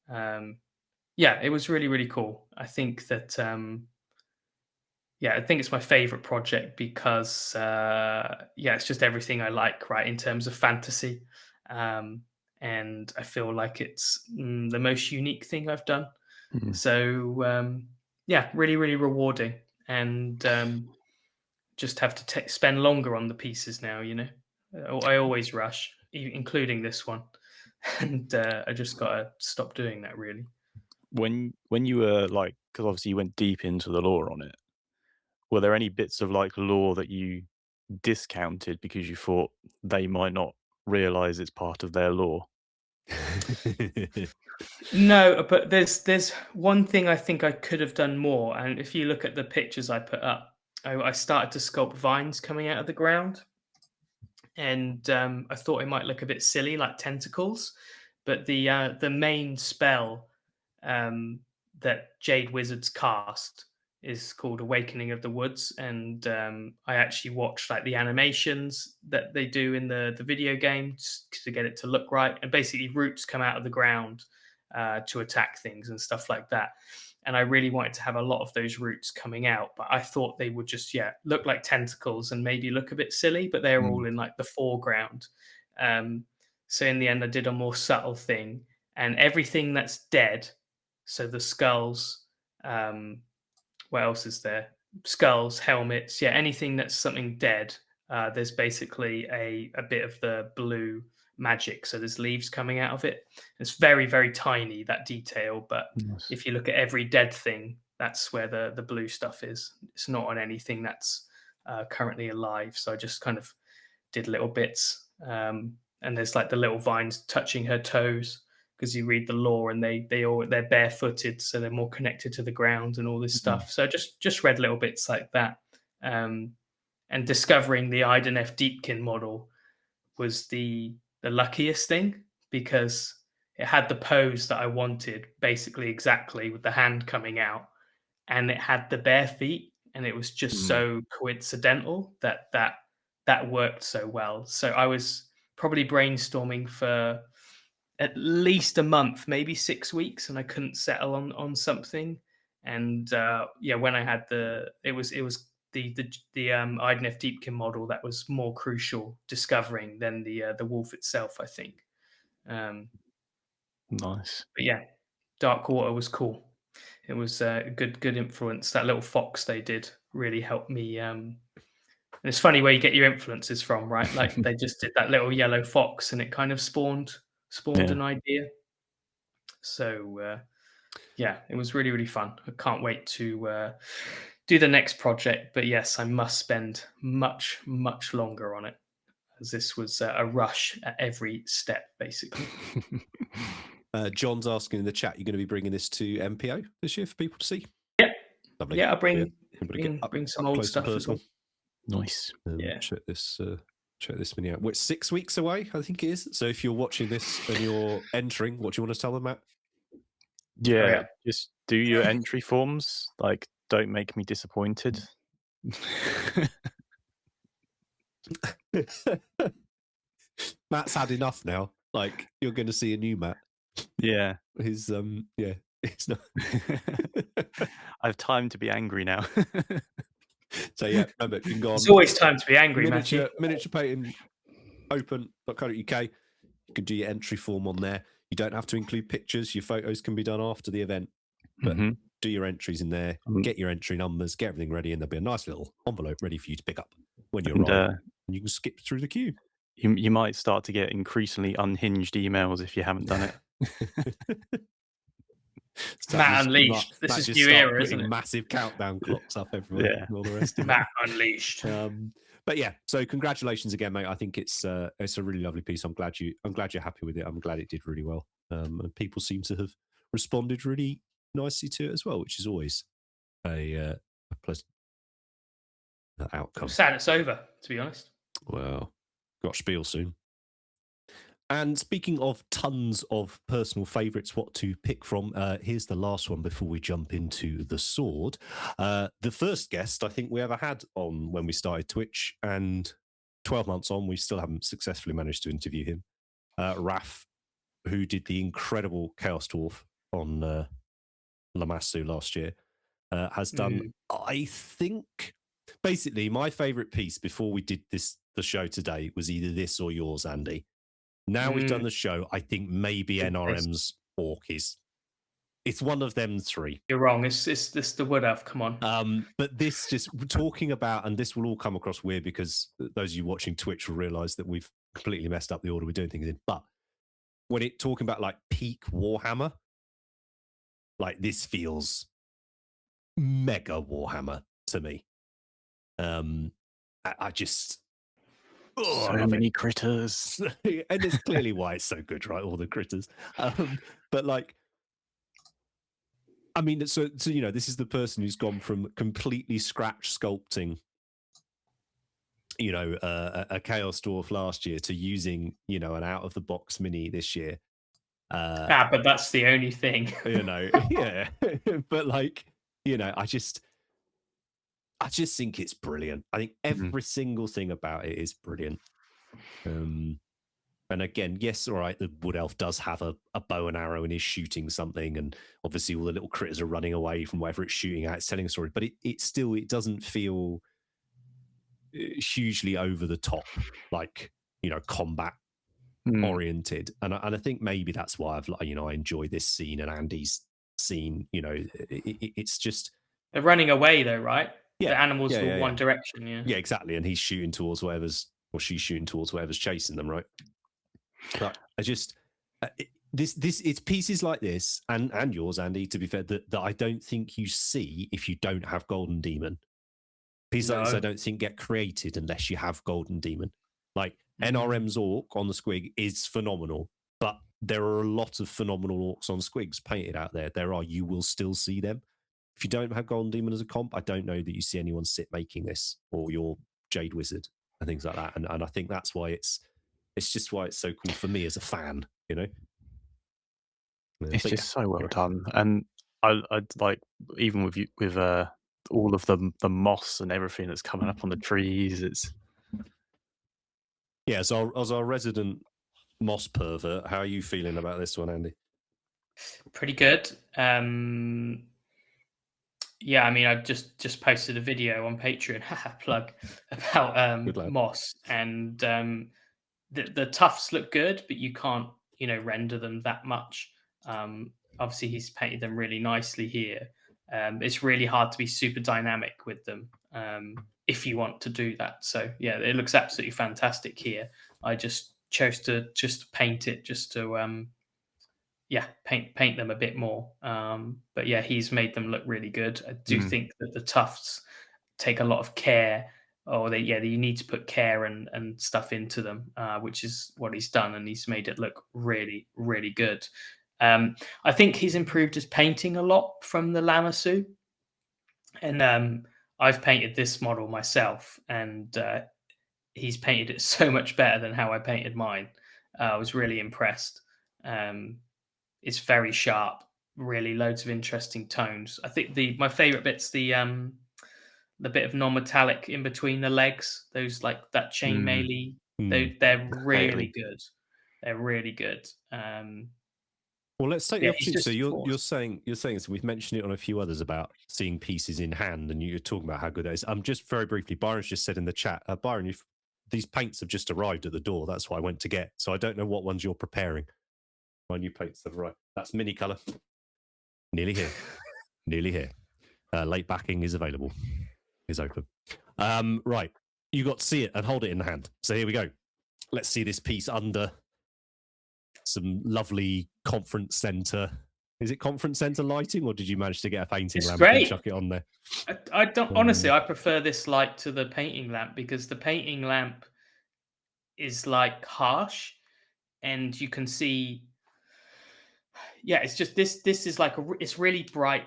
it was really, really cool. I think that, I think it's my favorite project because, it's just everything I like, right, in terms of fantasy. And I feel like it's the most unique thing I've done. Mm-hmm. So, really, really rewarding. And just have to spend longer on the pieces now, I always rush, including this one. And I just got to stop doing that, really. When you were because obviously you went deep into the lore on it, were there any bits of lore that you discounted because you thought they might not realize it's part of their lore? No, but there's one thing I think I could have done more. And if you look at the pictures I put up, I started to sculpt vines coming out of the ground, and I thought it might look a bit silly, like tentacles. But the main spell that Jade Wizards cast is called Awakening of the Woods, and I actually watched the animations that they do in the video game to get it to look right. And basically, roots come out of the ground to attack things and stuff like that. And I really wanted to have a lot of those roots coming out, but I thought they would just look like tentacles and maybe look a bit silly, but they're all in like the foreground. So in the end, I did a more subtle thing, and everything that's dead. So the skulls. What else is there? Skulls, helmets, anything that's something dead. There's basically a bit of the blue magic. So there's leaves coming out of it. It's very, very tiny, that detail. But if you look at every dead thing, that's where the blue stuff is. It's not on anything that's currently alive. So I just kind of did little bits. And there's like the little vines touching her toes, because you read the lore and they're barefooted, so they're more connected to the ground and all this stuff. So just read little bits like that. And discovering the Iden F. Deepkin model was the luckiest thing, because it had the pose that I wanted, basically exactly, with the hand coming out, and it had the bare feet, and it was just so coincidental that worked so well. So I was probably brainstorming for at least a month, maybe 6 weeks, and I couldn't settle on something. And when I had it was the Iden F. Deepkin model that was more crucial discovering than the wolf itself, I think. Nice. But yeah, Dark Water was cool. It was a good influence. That little fox they did really helped me. And it's funny where you get your influences from, right? Like they just did that little yellow fox, and it kind of spawned an idea. So it was really, really fun. I can't wait to do the next project. But yes, I must spend much, much longer on it, as this was a rush at every step, basically. John's asking in the chat, you're going to be bringing this to MPO this year for people to see? Yeah. Lovely. Yeah, I'll bring some old close stuff as well. Nice. Check this mini out. It's 6 weeks away, I think it is. So if you're watching this and you're entering, what do you want to tell them, Matt? Yeah, just do your entry forms. Like, don't make me disappointed. Matt's had enough now. Like, you're going to see a new Matt. Yeah. It's not. I have time to be angry now. So yeah, remember, you can go on. It's always time to be angry, Matthew. Miniature painting open.co.uk. You can do your entry form on there. You don't have to include pictures. Your photos can be done after the event. But do your entries in there, get your entry numbers, get everything ready, and there'll be a nice little envelope ready for you to pick up when you arrive. And you can skip through the queue. You might start to get increasingly unhinged emails if you haven't done it. Matt Unleashed. This is new era, isn't it? Massive countdown clocks up everywhere. Yeah. And all the rest of Matt Unleashed. But yeah, so congratulations again, mate. I think it's a really lovely piece. I'm glad you're happy with it. I'm glad it did really well. And people seem to have responded really nicely to it as well, which is always a pleasant outcome. I'm sad it's over, to be honest. Well, got spiel soon. And speaking of tons of personal favourites, what to pick from, here's the last one before we jump into the sword. The first guest I think we ever had on when we started Twitch, and 12 months on, we still haven't successfully managed to interview him. Raf, who did the incredible Chaos Dwarf on Lamassu last year, has done, I think, basically my favourite piece before we did the show today was either this or yours, Andy. Now we've done the show, I think maybe NRM's Orc is. It's one of them three. You're wrong. It's the Wood Elf. Come on. But this just talking about, and this will all come across weird because those of you watching Twitch will realise that we've completely messed up the order we're doing things in. But when it talking about like peak Warhammer, like this feels mega Warhammer to me. I just. Oh, so many critters. And it's clearly why it's so good, right? All the critters. But like, I mean, so you know, this is the person who's gone from completely scratch sculpting, you know, a Chaos Dwarf last year to using, you know, an out of the box mini this year. But that's the only thing. You know, yeah. But like, you know, I just think it's brilliant. I think every single thing about it is brilliant. And And again, yes, all right, the wood elf does have a bow and arrow and is shooting something, and obviously all the little critters are running away from whatever it's shooting at. It's telling a story, but it still doesn't feel hugely over the top, like, combat oriented. And I think maybe that's why I enjoy this scene and Andy's scene. It's just they're running away though, right? Yeah, the animals yeah, were yeah, one direction. Yeah, exactly. And he's shooting towards she's shooting towards whatever's chasing them, right? But I just it's pieces like this and yours, Andy, to be fair, that I don't think you see if you don't have Golden Demon. Pieces like this I don't think get created unless you have Golden Demon. Like NRM's Orc on the Squig is phenomenal, but there are a lot of phenomenal orcs on Squigs painted out there. You will still see them. If you don't have Golden Demon as a comp, I don't know that you see anyone making this, or your Jade Wizard and things like that. And I think that's why it's just why it's so cool for me as a fan, It's just so well done. And I like, even with all of the moss and everything that's coming up on the trees, it's as our resident moss pervert, how are you feeling about this one, Andy? Pretty good. Yeah, I mean, I've just posted a video on Patreon, plug, about moss, and the tufts look good, but you can't, render them that much. Obviously, he's painted them really nicely here. It's really hard to be super dynamic with them if you want to do that. So yeah, it looks absolutely fantastic here. I just chose to paint it just to paint them a bit more. But yeah, he's made them look really good. I do think that the tufts take a lot of care, or you need to put care and stuff into them, which is what he's done, and he's made it look really, really good. I think he's improved his painting a lot from the Lamassu, and I've painted this model myself, and he's painted it so much better than how I painted mine. I was really impressed. It's very sharp, really loads of interesting tones. I think my favorite bit's the bit of non-metallic in between the legs, those like that chain melee. They're really good. They're really good. Well, let's take the opportunity. So you're saying so we've mentioned it on a few others about seeing pieces in hand, and you're talking about how good that is. Just very briefly, Byron's just said in the chat, Byron, these paints have just arrived at the door. That's what I went to get. So I don't know what ones you're preparing. My new paints have arrived. That's mini color. Nearly here. Nearly here. Late backing is available. Is open. Right. You got to see it and hold it in the hand. So here we go. Let's see this piece under some lovely conference center. Is it conference center lighting, or did you manage to get a painting lamp and chuck it on there? I don't honestly. I prefer this light to the painting lamp, because the painting lamp is like harsh, and you can see. Yeah, it's just this is like it's really bright,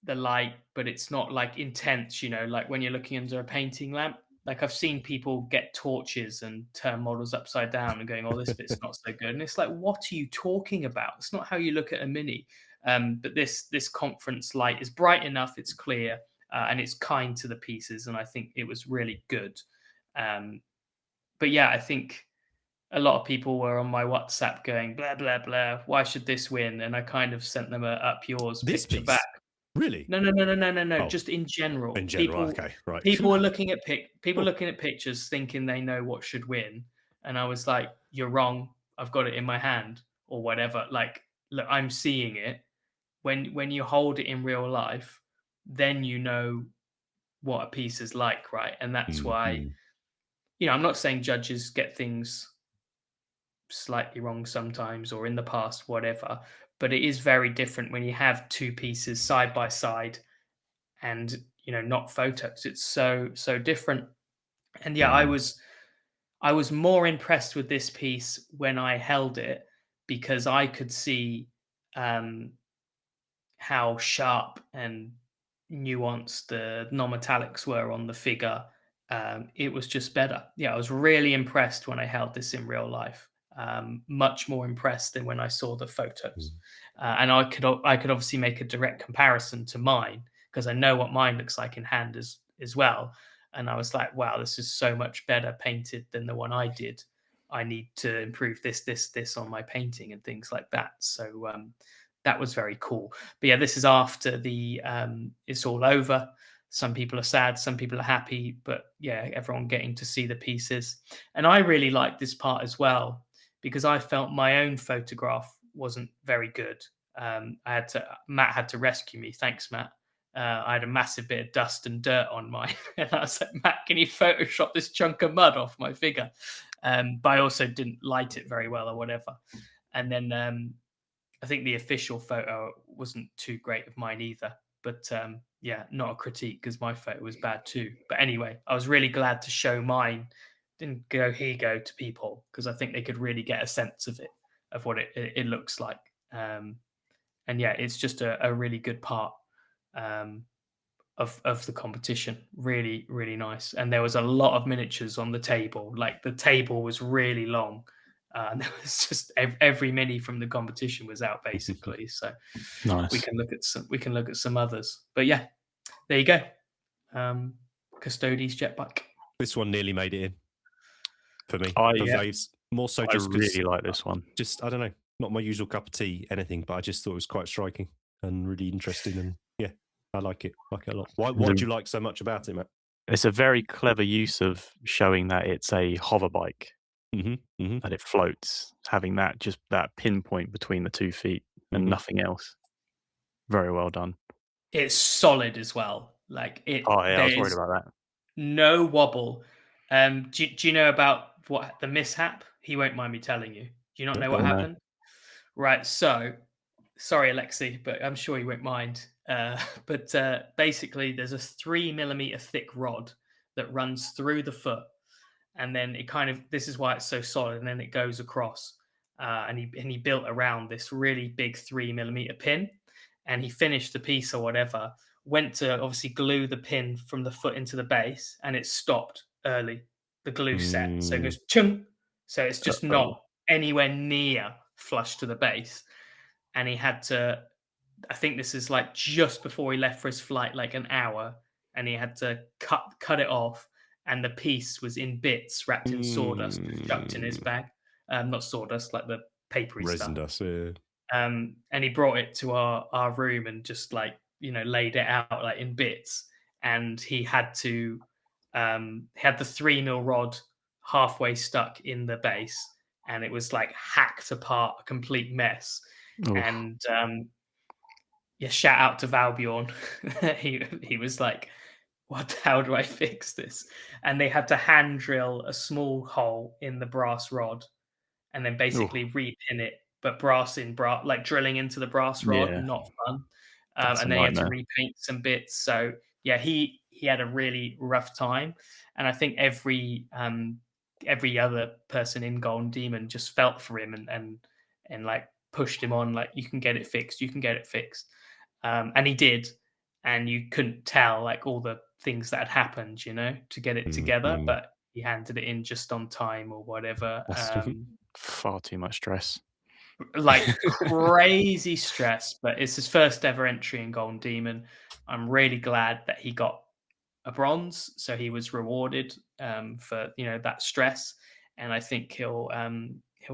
the light, but it's not like intense, like when you're looking under a painting lamp. Like I've seen people get torches and turn models upside down and going, oh, this bit's not so good. And it's like, what are you talking about? It's not how you look at a mini. But this conference light is bright enough, it's clear, and it's kind to the pieces. And I think it was really good. But yeah, I think a lot of people were on my WhatsApp going, blah, blah, blah, why should this win? And I kind of sent them a up yours this picture piece? Back. Really? No. Oh. Just in general. In general, okay, right. People are looking at looking at pictures thinking they know what should win. And I was like, you're wrong. I've got it in my hand or whatever. Like, look, I'm seeing it. When you hold it in real life, then you know what a piece is like, right? And that's why, I'm not saying judges get things slightly wrong sometimes or in the past, whatever, but it is very different when you have two pieces side by side and not photos. It's so different. And yeah, I was more impressed with this piece when I held it, because I could see how sharp and nuanced the non-metallics were on the figure. It was just better. Yeah, I was really impressed when I held this in real life. Much more impressed than when I saw the photos. And I could obviously make a direct comparison to mine, because I know what mine looks like in hand as well. And I was like, wow, this is so much better painted than the one I did. I need to improve this on my painting and things like that. So that was very cool. But yeah, this is after the it's all over. Some people are sad, some people are happy, but yeah, everyone getting to see the pieces. And I really liked this part as well because I felt my own photograph wasn't very good. Matt had to rescue me. Thanks, Matt. I had a massive bit of dust and dirt on mine. And I was like, Matt, can you Photoshop this chunk of mud off my figure? But I also didn't light it very well or whatever. And then I think the official photo wasn't too great of mine either. But yeah, not a critique because my photo was bad too. But anyway, I was really glad to show mine. Didn't go here go to people because I think they could really get a sense of it, of what it looks like. And yeah, it's just a really good part of the competition. Really, really nice. And there was a lot of miniatures on the table. Like the table was really long. And there was just every mini from the competition was out basically. So Nice. we can look at some others. But yeah, there you go. Custodes jet bike. This one nearly made it in for me. Yeah. More so I just really like this one. Just I don't know, not my usual cup of tea, anything, but I just thought it was quite striking and really interesting, and yeah, I like it a lot. What do you like so much about it, Matt? It's a very clever use of showing that it's a hover bike, that it floats, having that just that pinpoint between the 2 feet and nothing else. Very well done. It's solid as well. Like it. Oh yeah, I was worried about that. No wobble. Do you know about what the mishap? He won't mind me telling you. Do you not know what happened? Right. So, sorry, Alexi, but I'm sure you won't mind. But basically, there's a 3mm thick rod that runs through the foot, and then it kind of, this is why it's so solid, and then it goes across. And he built around this really big 3mm pin, and he finished the piece or whatever. Went to obviously glue the pin from the foot into the base, and it stopped early. The glue set, so it goes chung. So it's just not anywhere near flush to the base. And he had to, I think this is like just before he left for his flight, like an hour, and he had to cut it off, and the piece was in bits wrapped in sawdust, chucked in his bag. Not sawdust, like the papery resin stuff. dust. Yeah. And he brought it to our room and just like, laid it out like in bits. And he had to had the 3mm rod halfway stuck in the base, and it was like hacked apart, a complete mess. Oof. And yeah, shout out to Valbjorn. he was like, what the hell do I fix this? And they had to hand drill a small hole in the brass rod and then basically repin it, but like drilling into the brass rod, not fun. And then he had to repaint some bits. So yeah, he had a really rough time, and I think every other person in Golden Demon just felt for him and like pushed him on, like, you can get it fixed, and he did, and you couldn't tell like all the things that had happened, to get it together, but he handed it in just on time or whatever. Far too much stress. Like crazy stress, but it's his first ever entry in Golden Demon. I'm really glad that he got a bronze, so he was rewarded for that stress, and I think he'll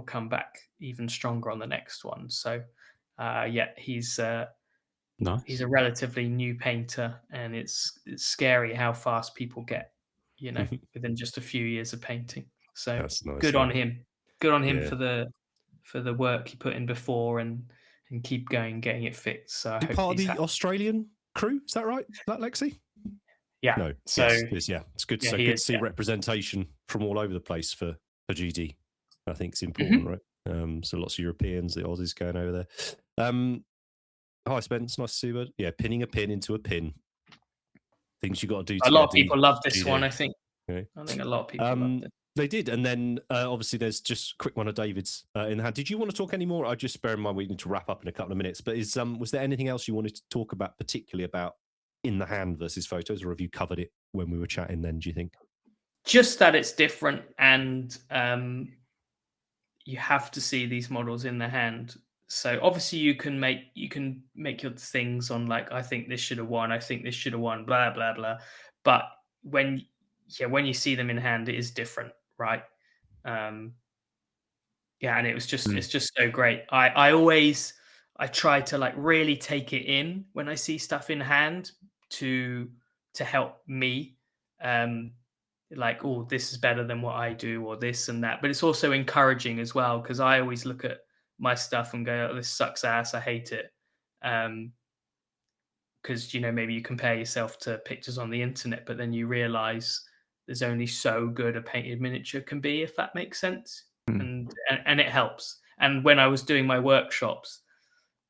come back even stronger on the next one. So yeah, he's nice. He's a relatively new painter, and it's scary how fast people get, within just a few years of painting. So that's nice, good on him. Good on him for the work he put in before and keep going, getting it fixed. So I hope part of the happy. Australian crew, is that right? Is that Lexi? Yeah. No. So it's good. So good to see representation from all over the place for GD. I think it's important, right? So lots of Europeans, the Aussies going over there. Hi, Spence. Nice to see you. Yeah, pinning a pin into a pin. Things you got to do. A lot of people love this one, I think. Okay. I think a lot of people loved it. They did, and then obviously there's just a quick one of David's in the hand. Did you want to talk any more? I just bear in mind we need to wrap up in a couple of minutes. But was there anything else you wanted to talk about, particularly about in the hand versus photos, or have you covered it when we were chatting? Then do you think? Just that it's different, and you have to see these models in the hand. So obviously you can make your things on like, I think this should have won, blah blah blah. But when you see them in hand, it is different, right? Yeah, and it's just so great. I try to like really take it in when I see stuff in hand to help me. Um, like, oh, this is better than what I do, or this and that. But it's also encouraging as well, because I always look at my stuff and go, oh, this sucks ass, I hate it. Because maybe you compare yourself to pictures on the internet, but then you realize there's only so good a painted miniature can be, if that makes sense. And it helps. And when I was doing my workshops,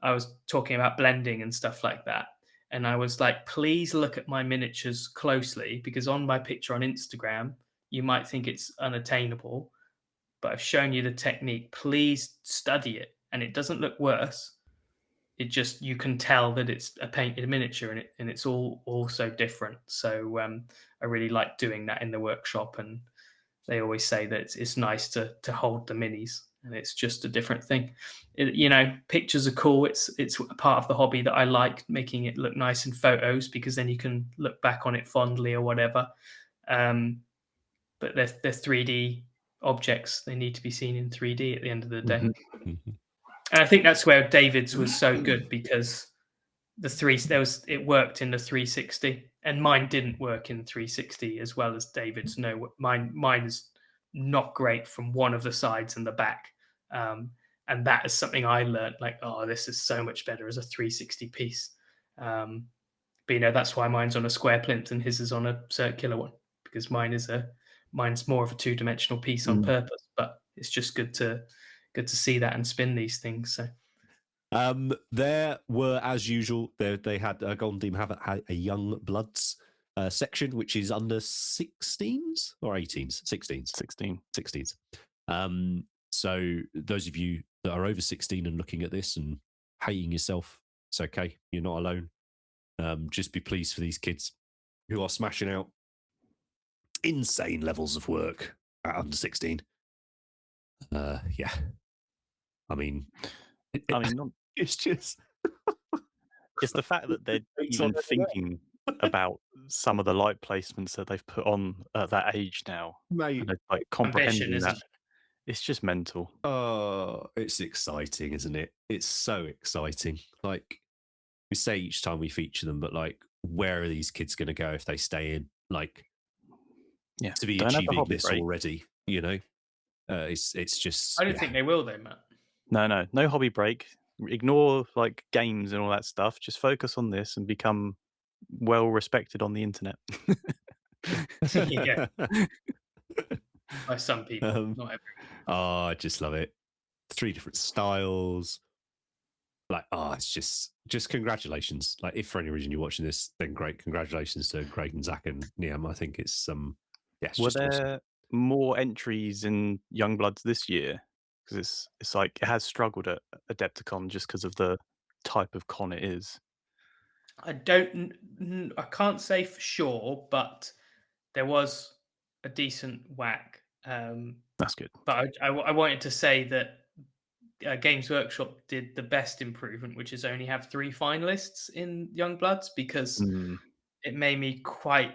I was talking about blending and stuff like that. And I was like, please look at my miniatures closely, because on my picture on Instagram, you might think it's unattainable, but I've shown you the technique. Please study it. And it doesn't look worse. It just, you can tell that it's a painted miniature, and it's all so different. So I really like doing that in the workshop. And they always say that it's nice to hold the minis, and it's just a different thing. Pictures are cool. It's a part of the hobby that I like, making it look nice in photos, because then you can look back on it fondly or whatever. But they're 3D objects. They need to be seen in 3D at the end of the day. And I think that's where David's was so good, because it worked in the 360, and mine didn't work in 360 as well as David's. No, mine is not great from one of the sides and the back. And that is something I learned, like, oh, this is so much better as a 360 piece. But that's why mine's on a square plinth and his is on a circular one, because mine's more of a two-dimensional piece on purpose. But it's just good to see that and spin these things. So there were, as usual, they had Golden Demon had a young bloods section, which is under 16s or 18s, 16s. So those of you that are over 16 and looking at this and hating yourself, it's okay. You're not alone. Just be pleased for these kids who are smashing out insane levels of work at under 16. Yeah. I mean, it's just it's the fact that they're even thinking about some of the light placements that they've put on at that age now, mate. And like comprehending ambition, that. It's just mental. Oh, it's exciting, isn't it? It's so exciting. Like we say each time we feature them, but like, where are these kids going to go if they stay in? Like, to be achieving this already, it's just. I don't think they will, though, Matt. No hobby break. Ignore like games and all that stuff. Just focus on this and become well respected on the internet. Yeah. By some people, not everyone. Oh, I just love it. 3 different styles. Like, it's just congratulations. Like, if for any reason you're watching this, then great. Congratulations to Greg and Zach and Niam. I think it's it's Were just there awesome. more entries in Youngbloods this year? Because it's like it has struggled at Adepticon just because of the type of con it is. I can't say for sure, but there was a decent whack. That's good. But I wanted to say that Games Workshop did the best improvement, which is only have 3 finalists in Youngbloods, because it made me quite.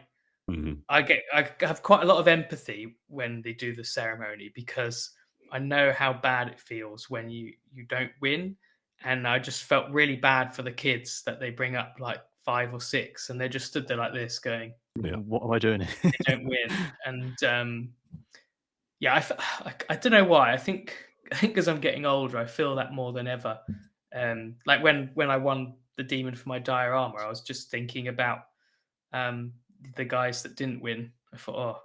I have quite a lot of empathy when they do the ceremony, because I know how bad it feels when you don't win, and I just felt really bad for the kids that they bring up like 5 or 6, and they just stood there like this, going, "What am I doing?" They don't win, and I don't know why. I think because I'm getting older, I feel that more than ever. Like when I won the demon for my diorama, I was just thinking about the guys that didn't win. I thought, oh,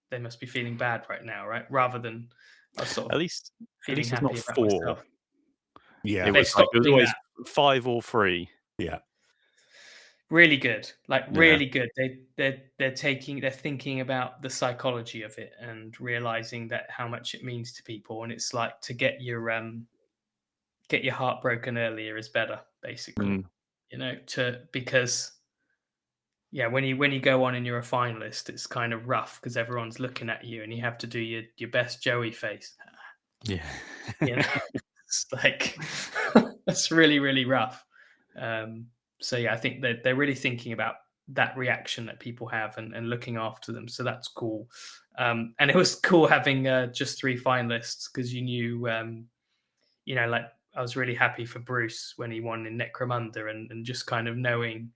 they must be feeling bad right now, right? Rather than I was sort of at least feeling happy it's not about 4. myself. Yeah, it was always 5 or 3. Yeah, really good, really good. They're thinking about the psychology of it and realizing that how much it means to people, and it's like to get your heart broken earlier is better, basically. Because when you go on and you're a finalist, it's kind of rough because everyone's looking at you and you have to do your best Joey face. Yeah. It's like that's really, really rough. So I think they're really thinking about that reaction that people have and looking after them. So that's cool. And it was cool having just 3 finalists because you knew, like I was really happy for Bruce when he won in Necromunda, and just kind of knowing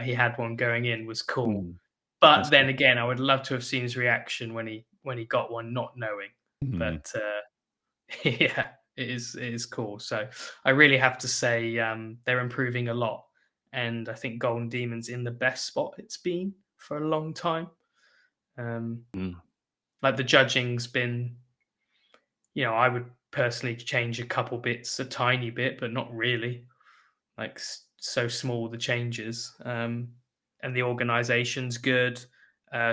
he had one going in was cool. But That's then cool. again, I would love to have seen his reaction when he got one, not knowing. But yeah, it is cool. So I really have to say they're improving a lot, and I think Golden Demon's in the best spot it's been for a long time. Like the judging's been, I would personally change a couple bits, a tiny bit, but not really. Like so small the changes, and the organization's good.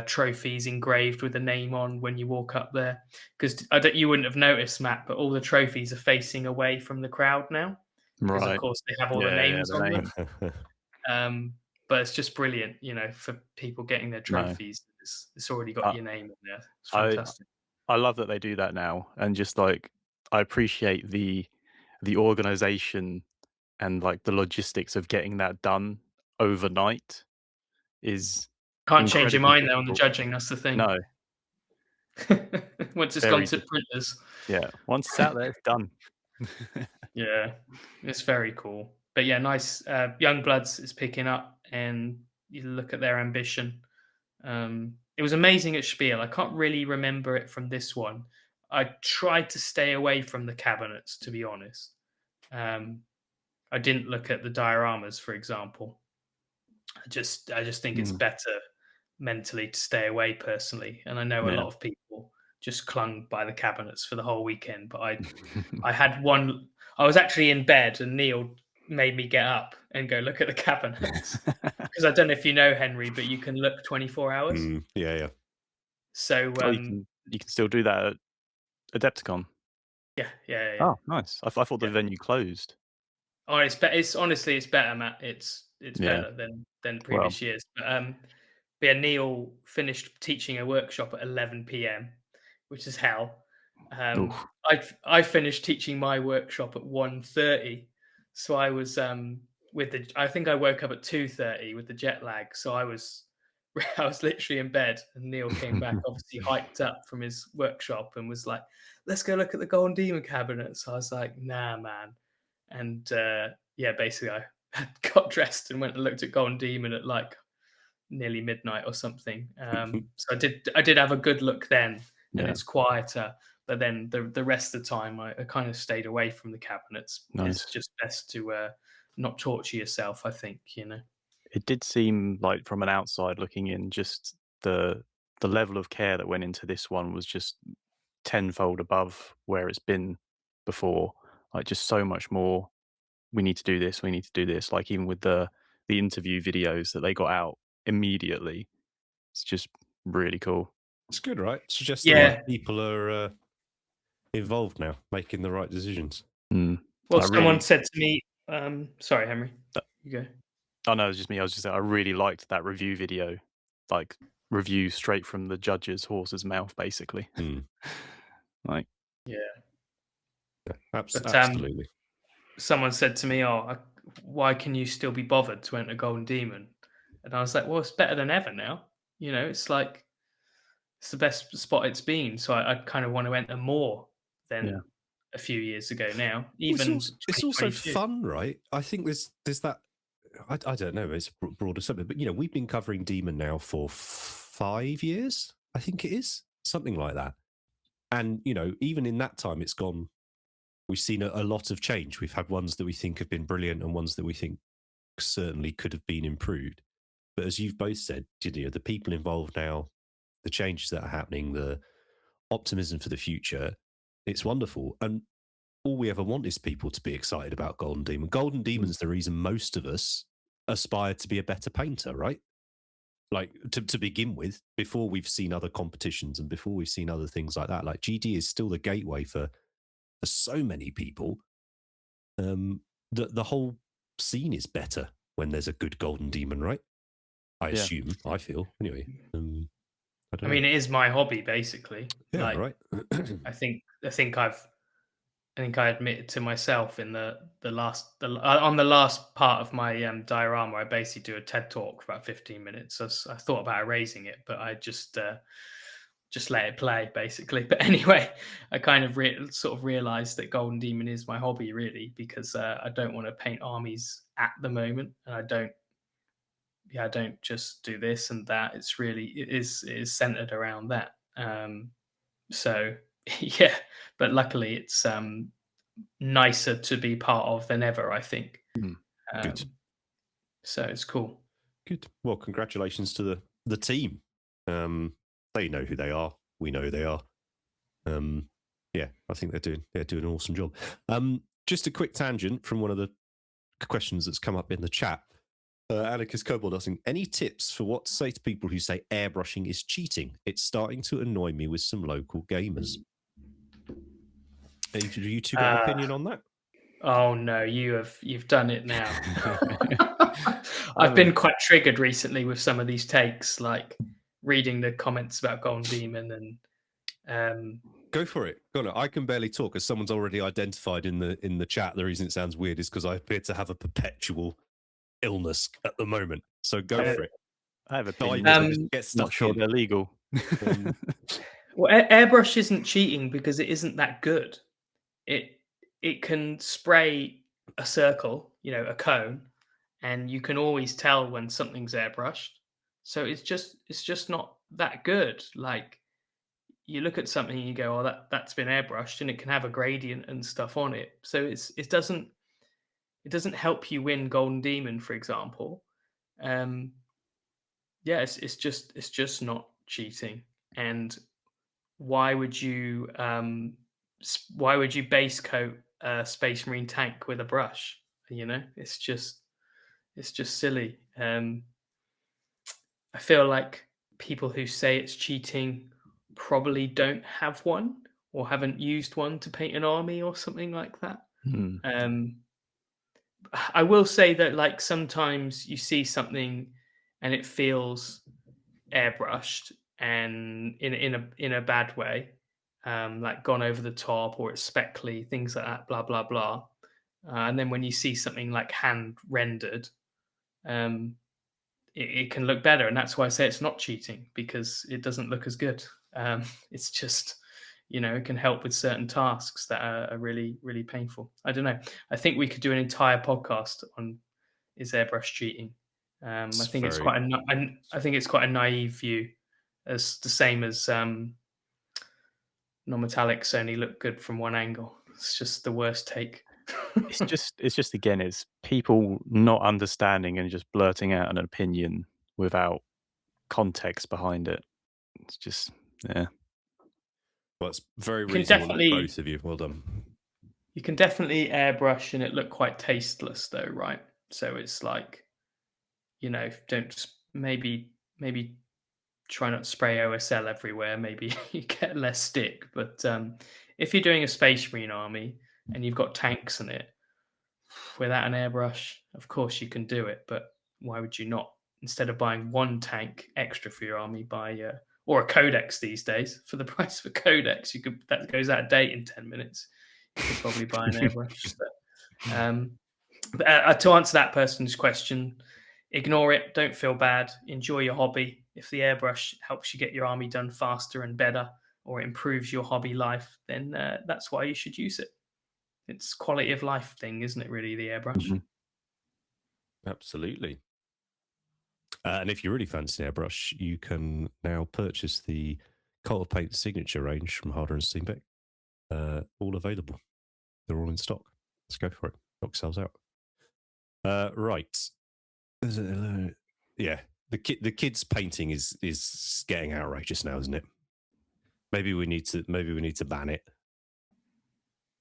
Trophies engraved with a name on when you walk up there, because you wouldn't have noticed, Matt, but all the trophies are facing away from the crowd now, because of Right. course they have all the names the on name. them. But it's just brilliant, for people getting their No. trophies. It's already got your name in there. It's I fantastic. I love that they do that now, and just like I appreciate the organization and like the logistics of getting that done overnight is Can't change your incredibly mind though on the difficult. judging. That's the thing. No, Once it's very gone to difficult. printers. Yeah, once it's out there, it's done. Yeah, it's very cool. But yeah, nice. Young Bloods is picking up, and you look at their ambition. It was amazing at Spiel. I can't really remember it from this one. I tried to stay away from the cabinets, to be honest. I didn't look at the dioramas, for example. I just think it's better mentally to stay away personally. And I know a lot of people just clung by the cabinets for the whole weekend. But I had one. I was actually in bed, and Neil made me get up and go look at the cabinets, because I don't know if you know, Henry, but you can look 24 hours. Yeah. So you can still do that at Adepticon. Yeah. Oh, nice. I thought the venue closed. Oh, it's honestly, it's better, Matt. It's better than previous years. But yeah, Neil finished teaching a workshop at 11 p.m., which is hell. I finished teaching my workshop at 1:30, so I was I think I woke up at 2:30 with the jet lag. So I was literally in bed, and Neil came back, obviously hyped up from his workshop, and was like, "Let's go look at the Golden Demon cabinet." So I was like, "Nah, man." And yeah, basically I got dressed and went and looked at Golden Demon at like nearly midnight or something. So I did have a good look then, and it's quieter. But then the rest of the time, I kind of stayed away from the cabinets. Nice. It's just best to not torture yourself, I think. It did seem like, from an outside looking in, just the level of care that went into this one was just tenfold above where it's been before. Like, just so much more. We need to do this. We need to do this. Like, even with the interview videos that they got out immediately, it's just really cool. It's good, right? It suggests that people are involved now, making the right decisions. Well, someone said to me, sorry, Henry, you go. Oh no, it was just me. I really liked that review video, like review straight from the judge's horse's mouth, basically. Like, absolutely. Someone said to me, "Oh, why can you still be bothered to enter Golden Demon?" And I was like, "Well, it's better than ever now. It's like it's the best spot it's been. So I kind of want to enter more than a few years ago now. Even it's also fun, right? I think there's that. I don't know. It's a broader subject, but we've been covering Demon now for 5 years. I think it is something like that. And even in that time, it's gone. We've seen a lot of change. We've had ones that we think have been brilliant and ones that we think certainly could have been improved. But as you've both said, the people involved now, the changes that are happening, the optimism for the future, it's wonderful. And all we ever want is people to be excited about Golden Demon. Golden Demon's the reason most of us aspire to be a better painter, right? Like, to begin with, before we've seen other competitions and before we've seen other things like that. Like, GD is still the gateway for so many people. The whole scene is better when there's a good Golden Demon, right? I assume. I feel anyway. I mean, it is my hobby, basically. Yeah, right. I think I've I think I admitted to myself in on the last part of my diorama, I basically do a TED talk for about 15 minutes. I thought about erasing it, but I just let it play basically. But anyway, I kind of sort of realized that Golden Demon is my hobby really, because I don't want to paint armies at the moment, and I don't just do this and that. It is centered around that. So yeah, but luckily it's nicer to be part of than ever, I think. Good. So it's cool. Good. Well, congratulations to the team. They know who they are. We know who they are. Yeah, I think they're doing an awesome job. Just a quick tangent from one of the questions that's come up in the chat. Anarchist Kobold asking, any tips for what to say to people who say airbrushing is cheating? It's starting to annoy me with some local gamers. Have you two got an opinion on that? Oh no, you've done it now. I've been quite triggered recently with some of these takes, like reading the comments about Golden Demon and go for it. Go on. I can barely talk, as someone's already identified in the chat. The reason it sounds weird is because I appear to have a perpetual illness at the moment. So go for it. I have opinions. Get stuck not sure they're legal. Well, airbrush isn't cheating because it isn't that good. It can spray a circle, a cone, and you can always tell when something's airbrushed. So it's just not that good. Like, you look at something and you go, "Oh, that's been airbrushed," and it can have a gradient and stuff on it. So it doesn't help you win Golden Demon, for example. Yeah, it's just not cheating. And why would you base coat a Space Marine tank with a brush? It's just silly. I feel like people who say it's cheating probably don't have one or haven't used one to paint an army or something like that. I will say that, like, sometimes you see something and it feels airbrushed and in a bad way, like gone over the top, or it's speckly, things like that, blah blah blah. And then when you see something like hand rendered, it can look better, and that's why I say it's not cheating, because it doesn't look as good. It's just, it can help with certain tasks that are really, really painful. I don't know. I think we could do an entire podcast on, is airbrush cheating? I think it's quite a naive view, as the same as non-metallics only look good from one angle. It's just the worst take. it's just again, it's people not understanding and just blurting out an opinion without context behind it. It's just, yeah. Well, it's very reasonable, both of you. Well done. You can definitely airbrush and it look quite tasteless, though, right? So it's like, don't maybe try not to spray OSL everywhere. Maybe you get less stick. But if you're doing a Space Marine army and you've got tanks in it, without an airbrush, of course you can do it. But why would you not? Instead of buying one tank extra for your army, buy or a codex these days. For the price of a codex, that goes out of date in 10 minutes. You could probably buy an airbrush. To answer that person's question, ignore it. Don't feel bad. Enjoy your hobby. If the airbrush helps you get your army done faster and better, or it improves your hobby life, then that's why you should use it. It's quality of life thing, isn't it, really, the airbrush? Mm-hmm. Absolutely. And if you really fancy an airbrush, you can now purchase the Cult of Paint signature range from Harder and Steenbeck. All available. They're all in stock. Let's go for it. Stock sells out. Right. Yeah. The kids painting is getting outrageous now, isn't it? Maybe we need to ban it.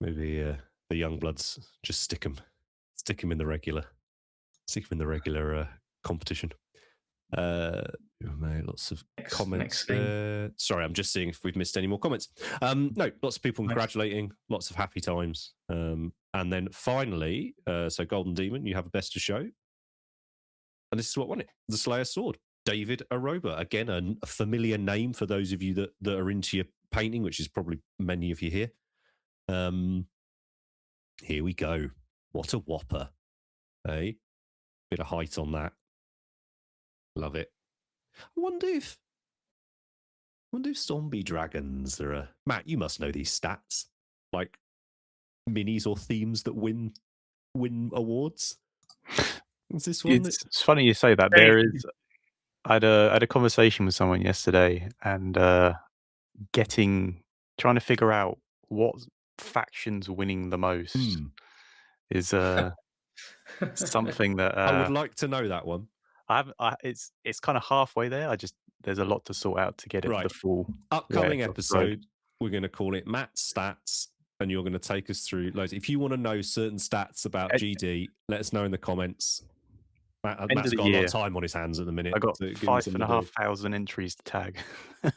Maybe the young bloods just stick them in the regular competition. Lots of comments there. Sorry, I'm just seeing if we've missed any more comments. No, lots of people congratulating, lots of happy times. And then finally, so Golden Demon, you have a best to show. And this is what won it: the Slayer Sword. David Aroba, again, a familiar name for those of you that are into your painting, which is probably many of you here. Here we go. What a whopper. Hey, bit of height on that. Love it. I wonder if zombie dragons are Matt, you must know these stats. Like minis or themes that win awards. Is this one? It's funny you say that. I had a conversation with someone yesterday, and trying to figure out what faction's winning the most is something that I would like to know that one. It's kind of halfway there. There's a lot to sort out to get it the full upcoming episode. We're going to call it Matt's Stats, and you're going to take us through loads. If you want to know certain stats about GD, let us know in the comments. Matt's got a lot of time on his hands at the minute. I got 5,500 entries to tag. Would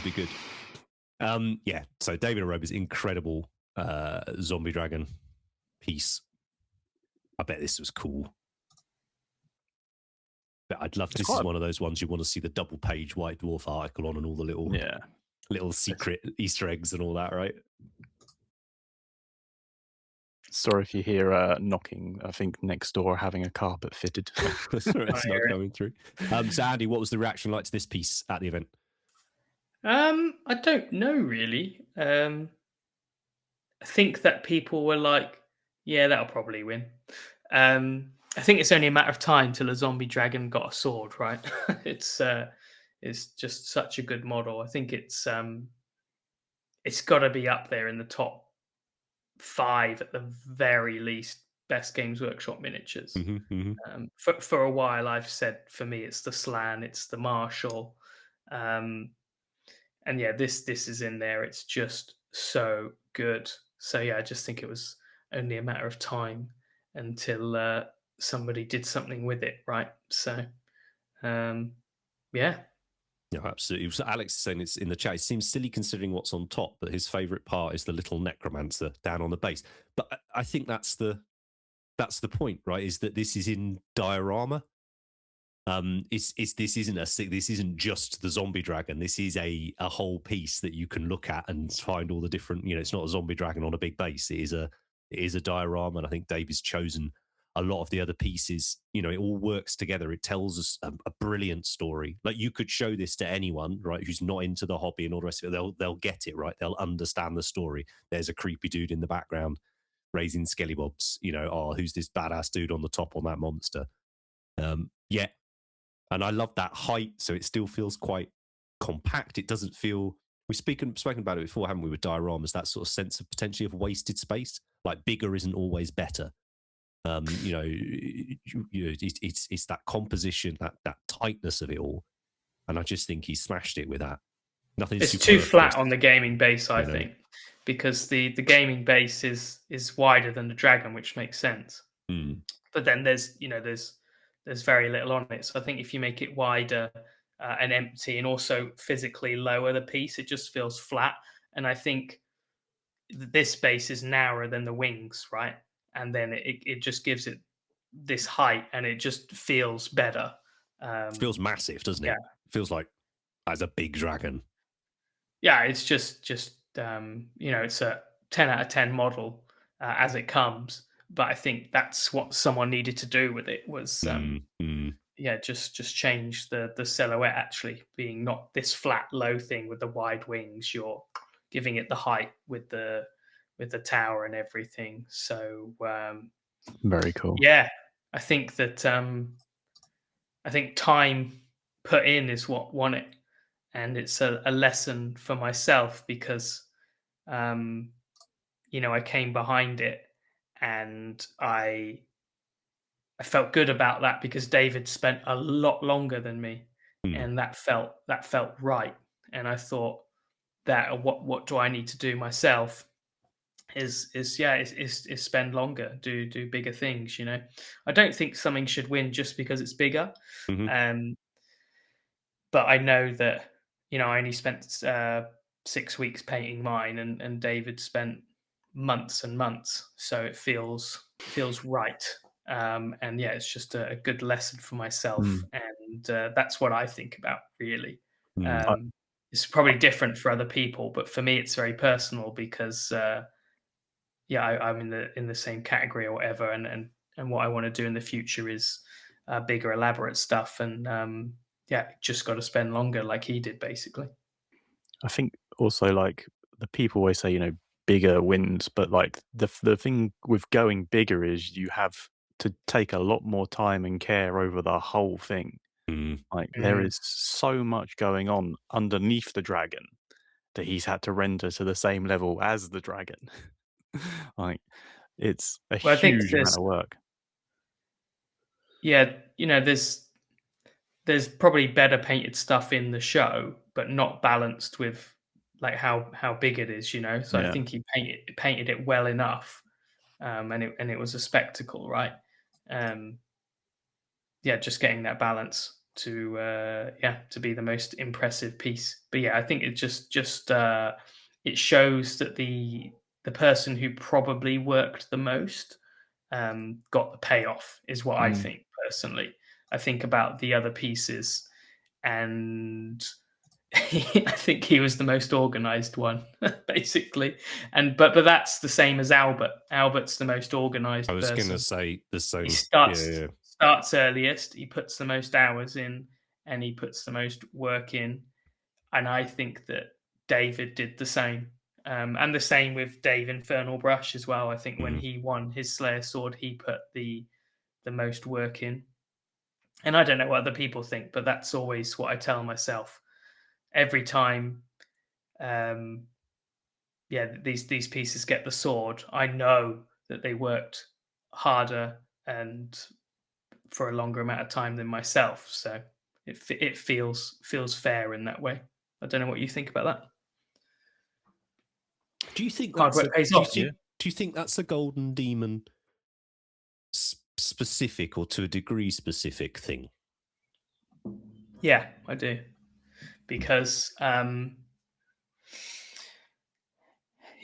be good. Yeah. So David Aroba's incredible zombie dragon piece. I bet this was cool. But I'd love this is one of those ones you want to see the double page White Dwarf article on and all the little secret Easter eggs and all that, right? Sorry if you hear knocking. I think next door having a carpet fitted. It's not coming through. So Andy, what was the reaction like to this piece at the event? I don't know really. I think that people were like, yeah, that'll probably win. I think it's only a matter of time till a zombie dragon got a sword, right? It's just such a good model. I think it's got to be up there in the top 5 at the very least best Games Workshop miniatures. For a while, I've said for me it's the Slan, it's the Marshall, and yeah, this is in there. It's just so good. So yeah, I just think it was only a matter of time until somebody did something with it, right? So yeah. Yeah, absolutely. So Alex is saying it's in the chat. It seems silly considering what's on top, but his favourite part is the little necromancer down on the base. But I think that's the point, right? Is that this is in diorama. This isn't just the zombie dragon. This is a whole piece that you can look at and find all the different. It's not a zombie dragon on a big base. It is a diorama, and I think Dave has chosen a lot of the other pieces. It all works together. It tells us a brilliant story. Like you could show this to anyone, right, who's not into the hobby and all the rest of it. They'll get it, right? They'll understand the story. There's a creepy dude in the background raising skellybobs. Who's this badass dude on the top on that monster? Yeah. And I love that height, so it still feels quite compact. It doesn't feel. We've spoken about it before, haven't we? With dioramas, that sort of sense of potentially of wasted space. Like bigger isn't always better. It's that composition, that tightness of it all, and I just think he smashed it with that. Nothing. It's too flat on the gaming base, I think, because the gaming base is wider than the dragon, which makes sense. But then there's very little on it. So I think if you make it wider and empty and also physically lower the piece, it just feels flat. And I think this base is narrower than the wings, right? And then it just gives it this height and it just feels better. It feels massive, doesn't it? It feels like as a big dragon. Yeah, it's just it's a 10 out of 10 model as it comes. But I think that's what someone needed to do with it was, just change the silhouette actually being not this flat low thing with the wide wings. You're giving it the height with the tower and everything. So very cool. Yeah, I think that time put in is what won it, and it's a lesson for myself because I came behind it. And I felt good about that because David spent a lot longer than me, and that felt right. And I thought that what do I need to do myself is spend longer, do bigger things. I don't think something should win just because it's bigger. But I know that I only spent 6 weeks painting mine, and David spent months and months, so it feels right. And yeah, it's just a good lesson for myself, and that's what I think about really. It's probably different for other people, but for me it's very personal because yeah, I'm in the same category or whatever, and what I want to do in the future is bigger, elaborate stuff, and yeah, just got to spend longer, like he did, basically. I think also like the people always say, bigger wins, but like the thing with going bigger is you have to take a lot more time and care over the whole thing. Mm. Like there Mm. is so much going on underneath the dragon that he's had to render to the same level as the dragon. Like it's a Well, I think huge amount of work. yeah, there's probably better painted stuff in the show, but not balanced with like how big it is, So I Yeah. think he painted it well enough, and it was a spectacle, right? Um, yeah, just getting that balance to be the most impressive piece. But yeah, I think it just it shows that the person who probably worked the most got the payoff, is what I Mm. think personally. I think about the other pieces, and I think he was the most organized one, basically. But that's the same as Albert. Albert's the most I organized was going to person. say the He same. starts Yeah. starts earliest. He puts the most hours in, and he puts the most work in. And I think that David did the same. And the same with Dave Infernal Brush as well. I think when Mm. he won his Slayer sword, he put the most work in. And I don't know what other people think, but that's always what I tell myself every time. Um, yeah, these pieces get the sword. I know that they worked harder and for a longer amount of time than myself, so it feels fair in that way. I don't know what you think about that. Do you think Hard that's work a pays do you, off. do you, do you think that's a Golden Demon specific or to a degree specific thing? Yeah, I do, because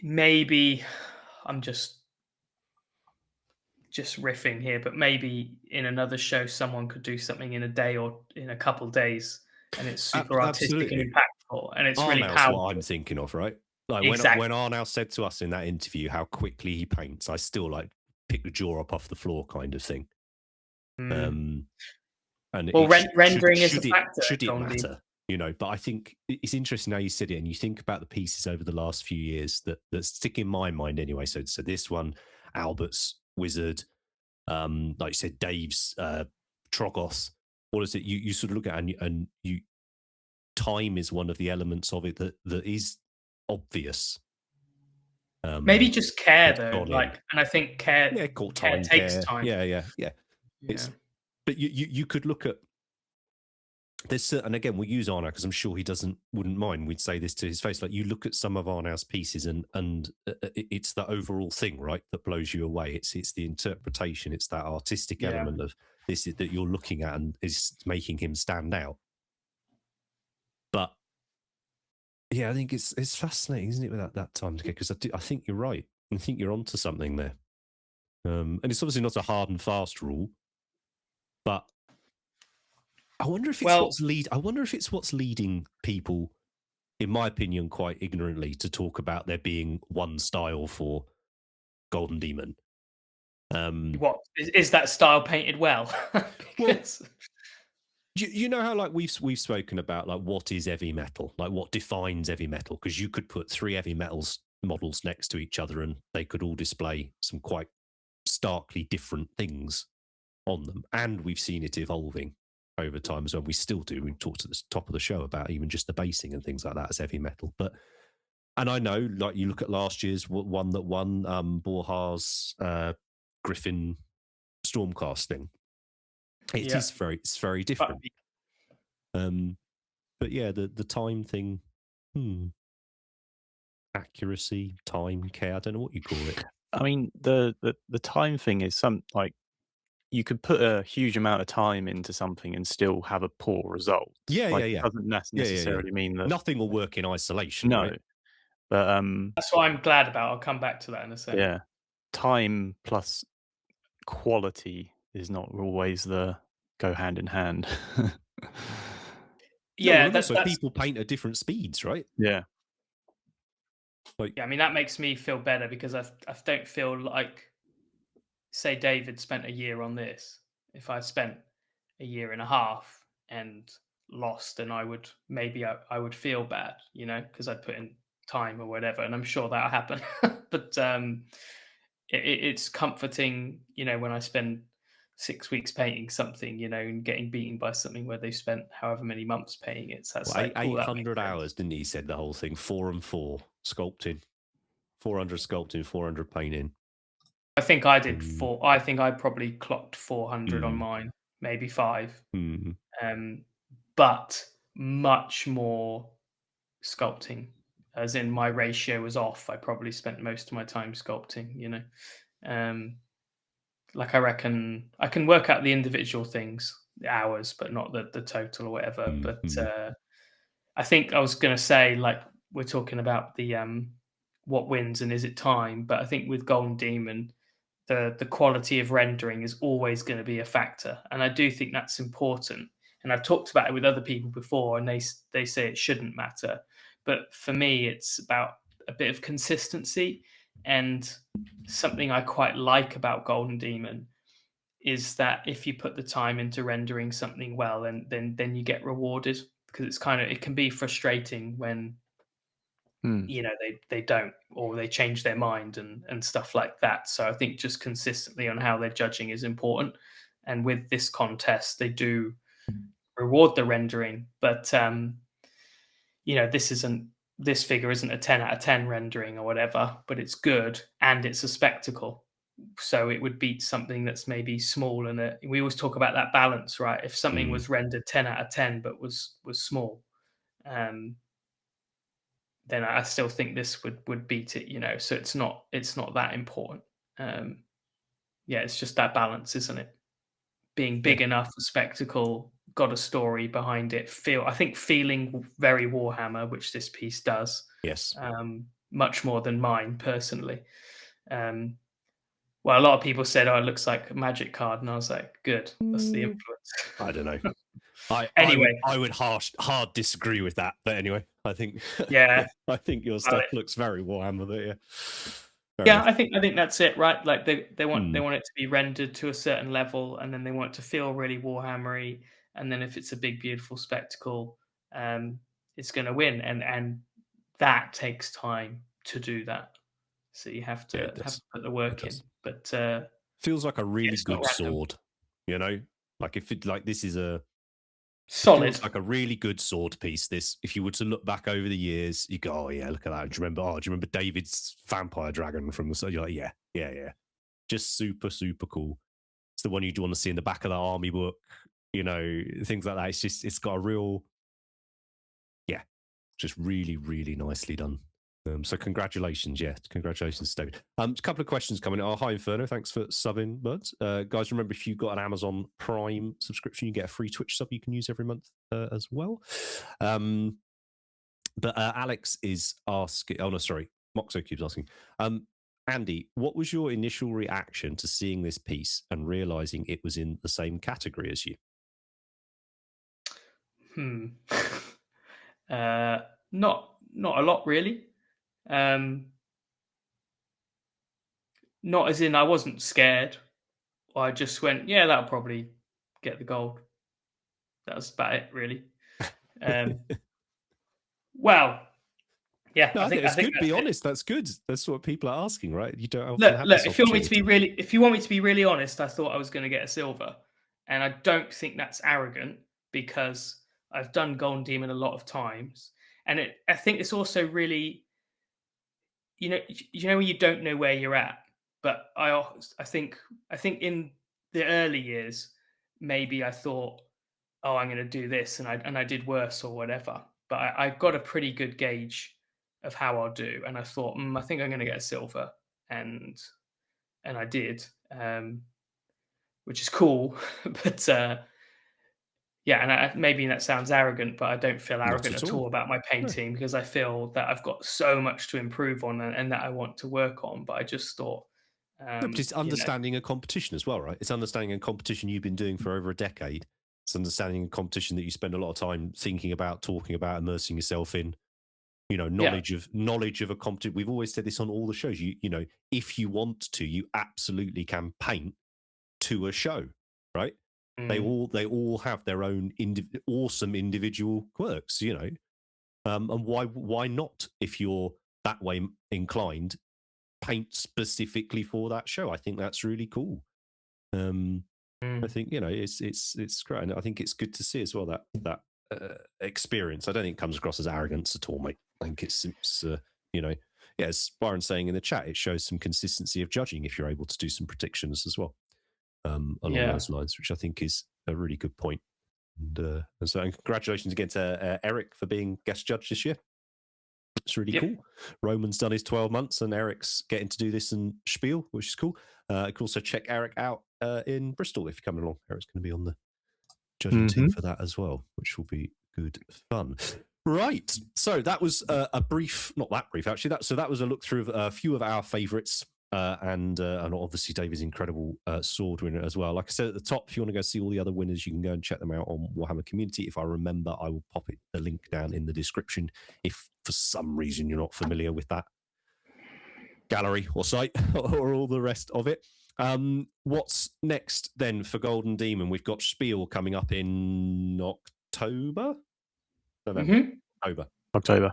maybe I'm just riffing here, but maybe in another show someone could do something in a day or in a couple days, and it's super artistic and Absolutely. impactful, and it's really Arnau's what powerful. I'm thinking of, right? Like when Exactly. Arnau said to us in that interview how quickly he paints, I still like pick the jaw up off the floor kind of thing. Mm. Um, and Well, it rendering is a factor should at it Gondi. matter? But I think it's interesting how you said it, and you think about the pieces over the last few years that stick in my mind anyway. So this one, Albert's Wizard, like you said, Dave's Trogos. What is it? You sort of look at and you time is one of the elements of it that is obvious. Maybe just care That's though, gone in. like, and I think care Yeah, call care time takes care. time. Yeah. Yeah. It's but you could look at there's and again we'll use Arnaud because I'm sure he wouldn't mind. We'd say this to his face. Like you look at some of Arnaud's pieces and it's the overall thing, right, that blows you away. It's the interpretation. It's that artistic Yeah. element of this that you're looking at and is making him stand out. But yeah, I think it's fascinating, isn't it, with that time to get? Because I think you're right. I think you're onto something there. And it's obviously not a hard and fast rule, but I wonder if it's I wonder if it's what's leading people, in my opinion, quite ignorantly, to talk about there being one style for Golden Demon. What is that style painted well? Because Well, you know how like we've spoken about like what is heavy metal, like what defines heavy metal, because you could put 3 heavy metals models next to each other and they could all display some quite starkly different things on them, and we've seen it evolving over time as well. We still do. We talked at the top of the show about even just the basing and things like that as heavy metal. But and I know, like you look at last year's one that won, Borja's Griffin Stormcast thing. It's very different. But yeah, the time thing, accuracy, time, care. I don't know what you call it. I mean, the time thing is like you could put a huge amount of time into something and still have a poor result. Yeah. It doesn't necessarily mean that Nothing will work in isolation, no, right? but that's what I'm glad about. I'll come back to that in a second. yeah, time plus quality is not always go hand in hand. Yeah, and also that's people paint at different speeds, right? Yeah. Like, Yeah, I mean that makes me feel better because I don't feel like, say David spent a year on this. If I spent a year and a half and lost, then I would feel bad, because I'd put in time or whatever, and I'm sure that'll happen. But it's comforting, when I spend 6 weeks painting something, and getting beaten by something where they spent however many months painting it. So that's well, like, oh, that makes 800 sense. hours, didn't he? Said the whole thing, 4 and 4 sculpting, 400 sculpting, 400 painting. I think I did four. I think I probably clocked 400 on Mm. mine, maybe 5. Mm. But much more sculpting, as in my ratio was off. I probably spent most of my time sculpting. Like I reckon I can work out the individual things, the hours, but not the total or whatever. But I think I was going to say, like, we're talking about the what wins and is it time, but I think with Golden Demon, the quality of rendering is always going to be a factor, and I do think that's important. And I've talked about it with other people before, and they say it shouldn't matter, but for me, it's about a bit of consistency. And something I quite like about Golden Demon is that if you put the time into rendering something well, and then you get rewarded, because it can be frustrating when they don't, or they change their mind and stuff like that. So I think just consistently on how they're judging is important. And with this contest, they do reward the rendering, but this figure isn't a 10 out of 10 rendering or whatever, but it's good and it's a spectacle. So it would beat something that's maybe small, and we always talk about that balance, right? If something was rendered 10 out of 10 but was small, then I still think this would beat it. So it's not that important. It's just that balance, isn't it? Being big enough, a spectacle, got a story behind it. Feeling very Warhammer, which this piece does. Yes. Much more than mine personally. Well, a lot of people said, "Oh, it looks like a Magic card," and I was like, "Good, that's the influence." I don't know. Anyway. I would hard disagree with that, but anyway, I think I think your stuff looks very Warhammer there. Yeah, I think that's it, right? Like they want it to be rendered to a certain level, and then they want it to feel really Warhammery, and then if it's a big, beautiful spectacle, it's going to win, and that takes time to do that. So you have to put the work in. But feels like a really good sword, like this is a solid, feels like a really good sword piece. This, if you were to look back over the years, you go, "Oh yeah, look at that." Do you remember David's vampire dragon from the? You're like, yeah, just super cool. It's the one you'd want to see in the back of the army book, things like that. It's got a real, just really, really nicely done. So congratulations, congratulations, David. A couple of questions coming in. Hi Inferno, thanks for subbing, buds. Guys, remember, if you've got an Amazon Prime subscription, you get a free Twitch sub you can use every month as well. But Alex is asking, Moxo keeps asking, Andy, what was your initial reaction to seeing this piece and realizing it was in the same category as you? Not a lot, really. Not as in I wasn't scared. I just went, yeah, that'll probably get the gold. That was about it, really. Well, yeah. No, I think it's good. Be honest. That's good. That's what people are asking, right? You don't often have look. If you want me to be really honest, I thought I was going to get a silver, and I don't think that's arrogant, because I've done Golden Demon a lot of times, and I think it's also really, when you don't know where you're at. But I think in the early years, maybe I thought, oh, I'm going to do this, and I did worse or whatever. But I got a pretty good gauge of how I'll do, and I thought, I think I'm going to get a silver, and I did, which is cool. But and maybe that sounds arrogant, but I don't feel arrogant at all about my painting, because I feel that I've got so much to improve on, and that I want to work on. But I just thought, but it's understanding a competition as well, right? It's understanding a competition you've been doing for over a decade. It's understanding a competition that you spend a lot of time thinking about, talking about, immersing yourself in. knowledge of a competition. We've always said this on all the shows. You know, if you want to, you absolutely can paint to a show, right? They all have their own awesome individual quirks, you know. And why not, if you're that way inclined, paint specifically for that show? I think that's really cool. I think, you know, it's great, and I think it's good to see as well that experience. I don't think it comes across as arrogance at all, mate. I think it's you know, yeah, as Byron's saying in the chat, it shows some consistency of judging if you're able to do some predictions as well, along those lines, which I think is a really good point. And so congratulations again to Eric for being guest judge this year. It's really cool. Roman's done his 12 months and Eric's getting to do this in Spiel, which is cool. You can also check Eric out in Bristol if you're coming along. Eric's going to be on the judging team for that as well, which will be good fun. Right. So that was a brief, not that brief actually. That was a look through of a few of our favourites. And obviously David's incredible sword winner as well. Like I said at the top, if you want to go see all the other winners, you can go and check them out on Warhammer Community. If I remember, I will pop the link down in the description if for some reason you're not familiar with that gallery or site or all the rest of it. What's next then for Golden Demon? We've got Spiel coming up in October? November? October.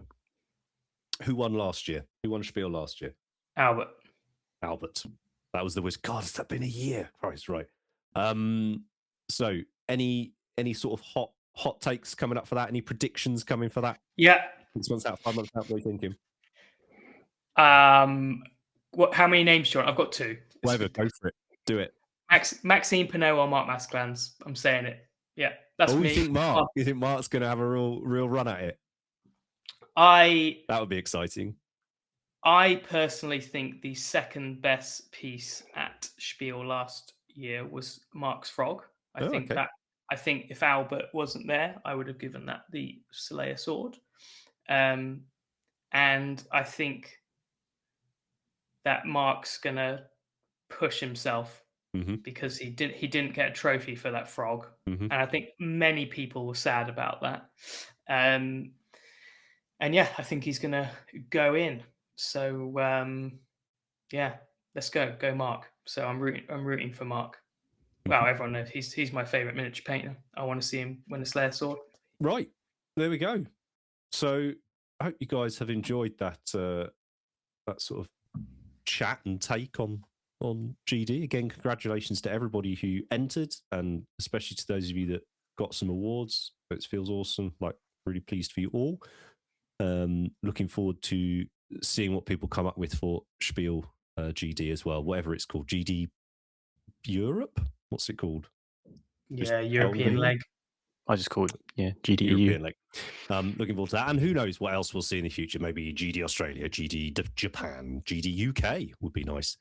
Who won last year? Who won Spiel last year? Albert. That was the whiz. God, has that been a year? Christ, right. So any sort of hot takes coming up for that? Any predictions coming for that? Yeah. 6 months out, 5 months out, what are you thinking? How many names do you want? I've got two. Whatever, go for it. Do it. Maxime Pinot or Mark Masclans. I'm saying it. Yeah, that's me. You think Mark's going to have a real run at it? That would be exciting. I personally think the second best piece at Spiel last year was Mark's Frog. I think if Albert wasn't there, I would have given that the Slayer sword. And I think that Mark's gonna push himself because he didn't get a trophy for that frog, and I think many people were sad about that. And yeah, I think he's gonna go in. So yeah, let's go Mark. So I'm rooting for Mark. Well, everyone knows he's my favorite miniature painter. I want to see him win a Slayer sword. Right, there we go. So I hope you guys have enjoyed that sort of chat and take on GD. Again, congratulations to everybody who entered, and especially to those of you that got some awards. It feels awesome. Like, really pleased for you all. Looking forward to seeing what people come up with for Spiel GD as well, whatever it's called. GD Europe? What's it called? Yeah, European leg. I just call it, GD European leg. Looking forward to that. And who knows what else we'll see in the future. Maybe GD Australia, GD Japan, GD UK would be nice.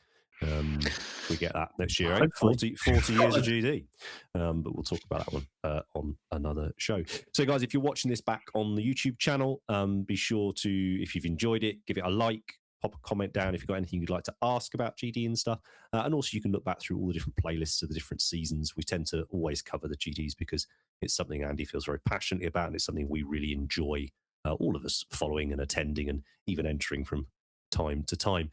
We get that next year, right? 40 years of GD. But we'll talk about that one on another show. So, guys, if you're watching this back on the YouTube channel, be sure to, if you've enjoyed it, give it a like, pop a comment down if you've got anything you'd like to ask about GD and stuff. And also, you can look back through all the different playlists of the different seasons. We tend to always cover the GDs because it's something Andy feels very passionately about, and it's something we really enjoy, all of us following and attending and even entering from time to time.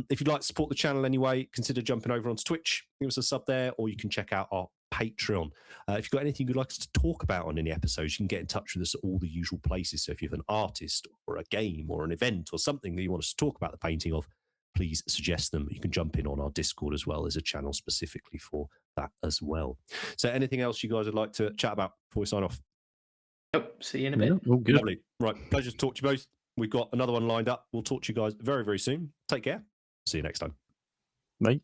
If you'd like to support the channel anyway, consider jumping over onto Twitch, give us a sub there, or you can check out our Patreon. If you've got anything you'd like us to talk about on any episodes, you can get in touch with us at all the usual places. So if you have an artist or a game or an event or something that you want us to talk about the painting of, please suggest them. You can jump in on our Discord as well. There's a channel specifically for that as well. So anything else you guys would like to chat about before we sign off? Nope. See you in a bit. All good. Lovely. Right. Pleasure to talk to you both. We've got another one lined up. We'll talk to you guys very, very soon. Take care. See you next time. Bye.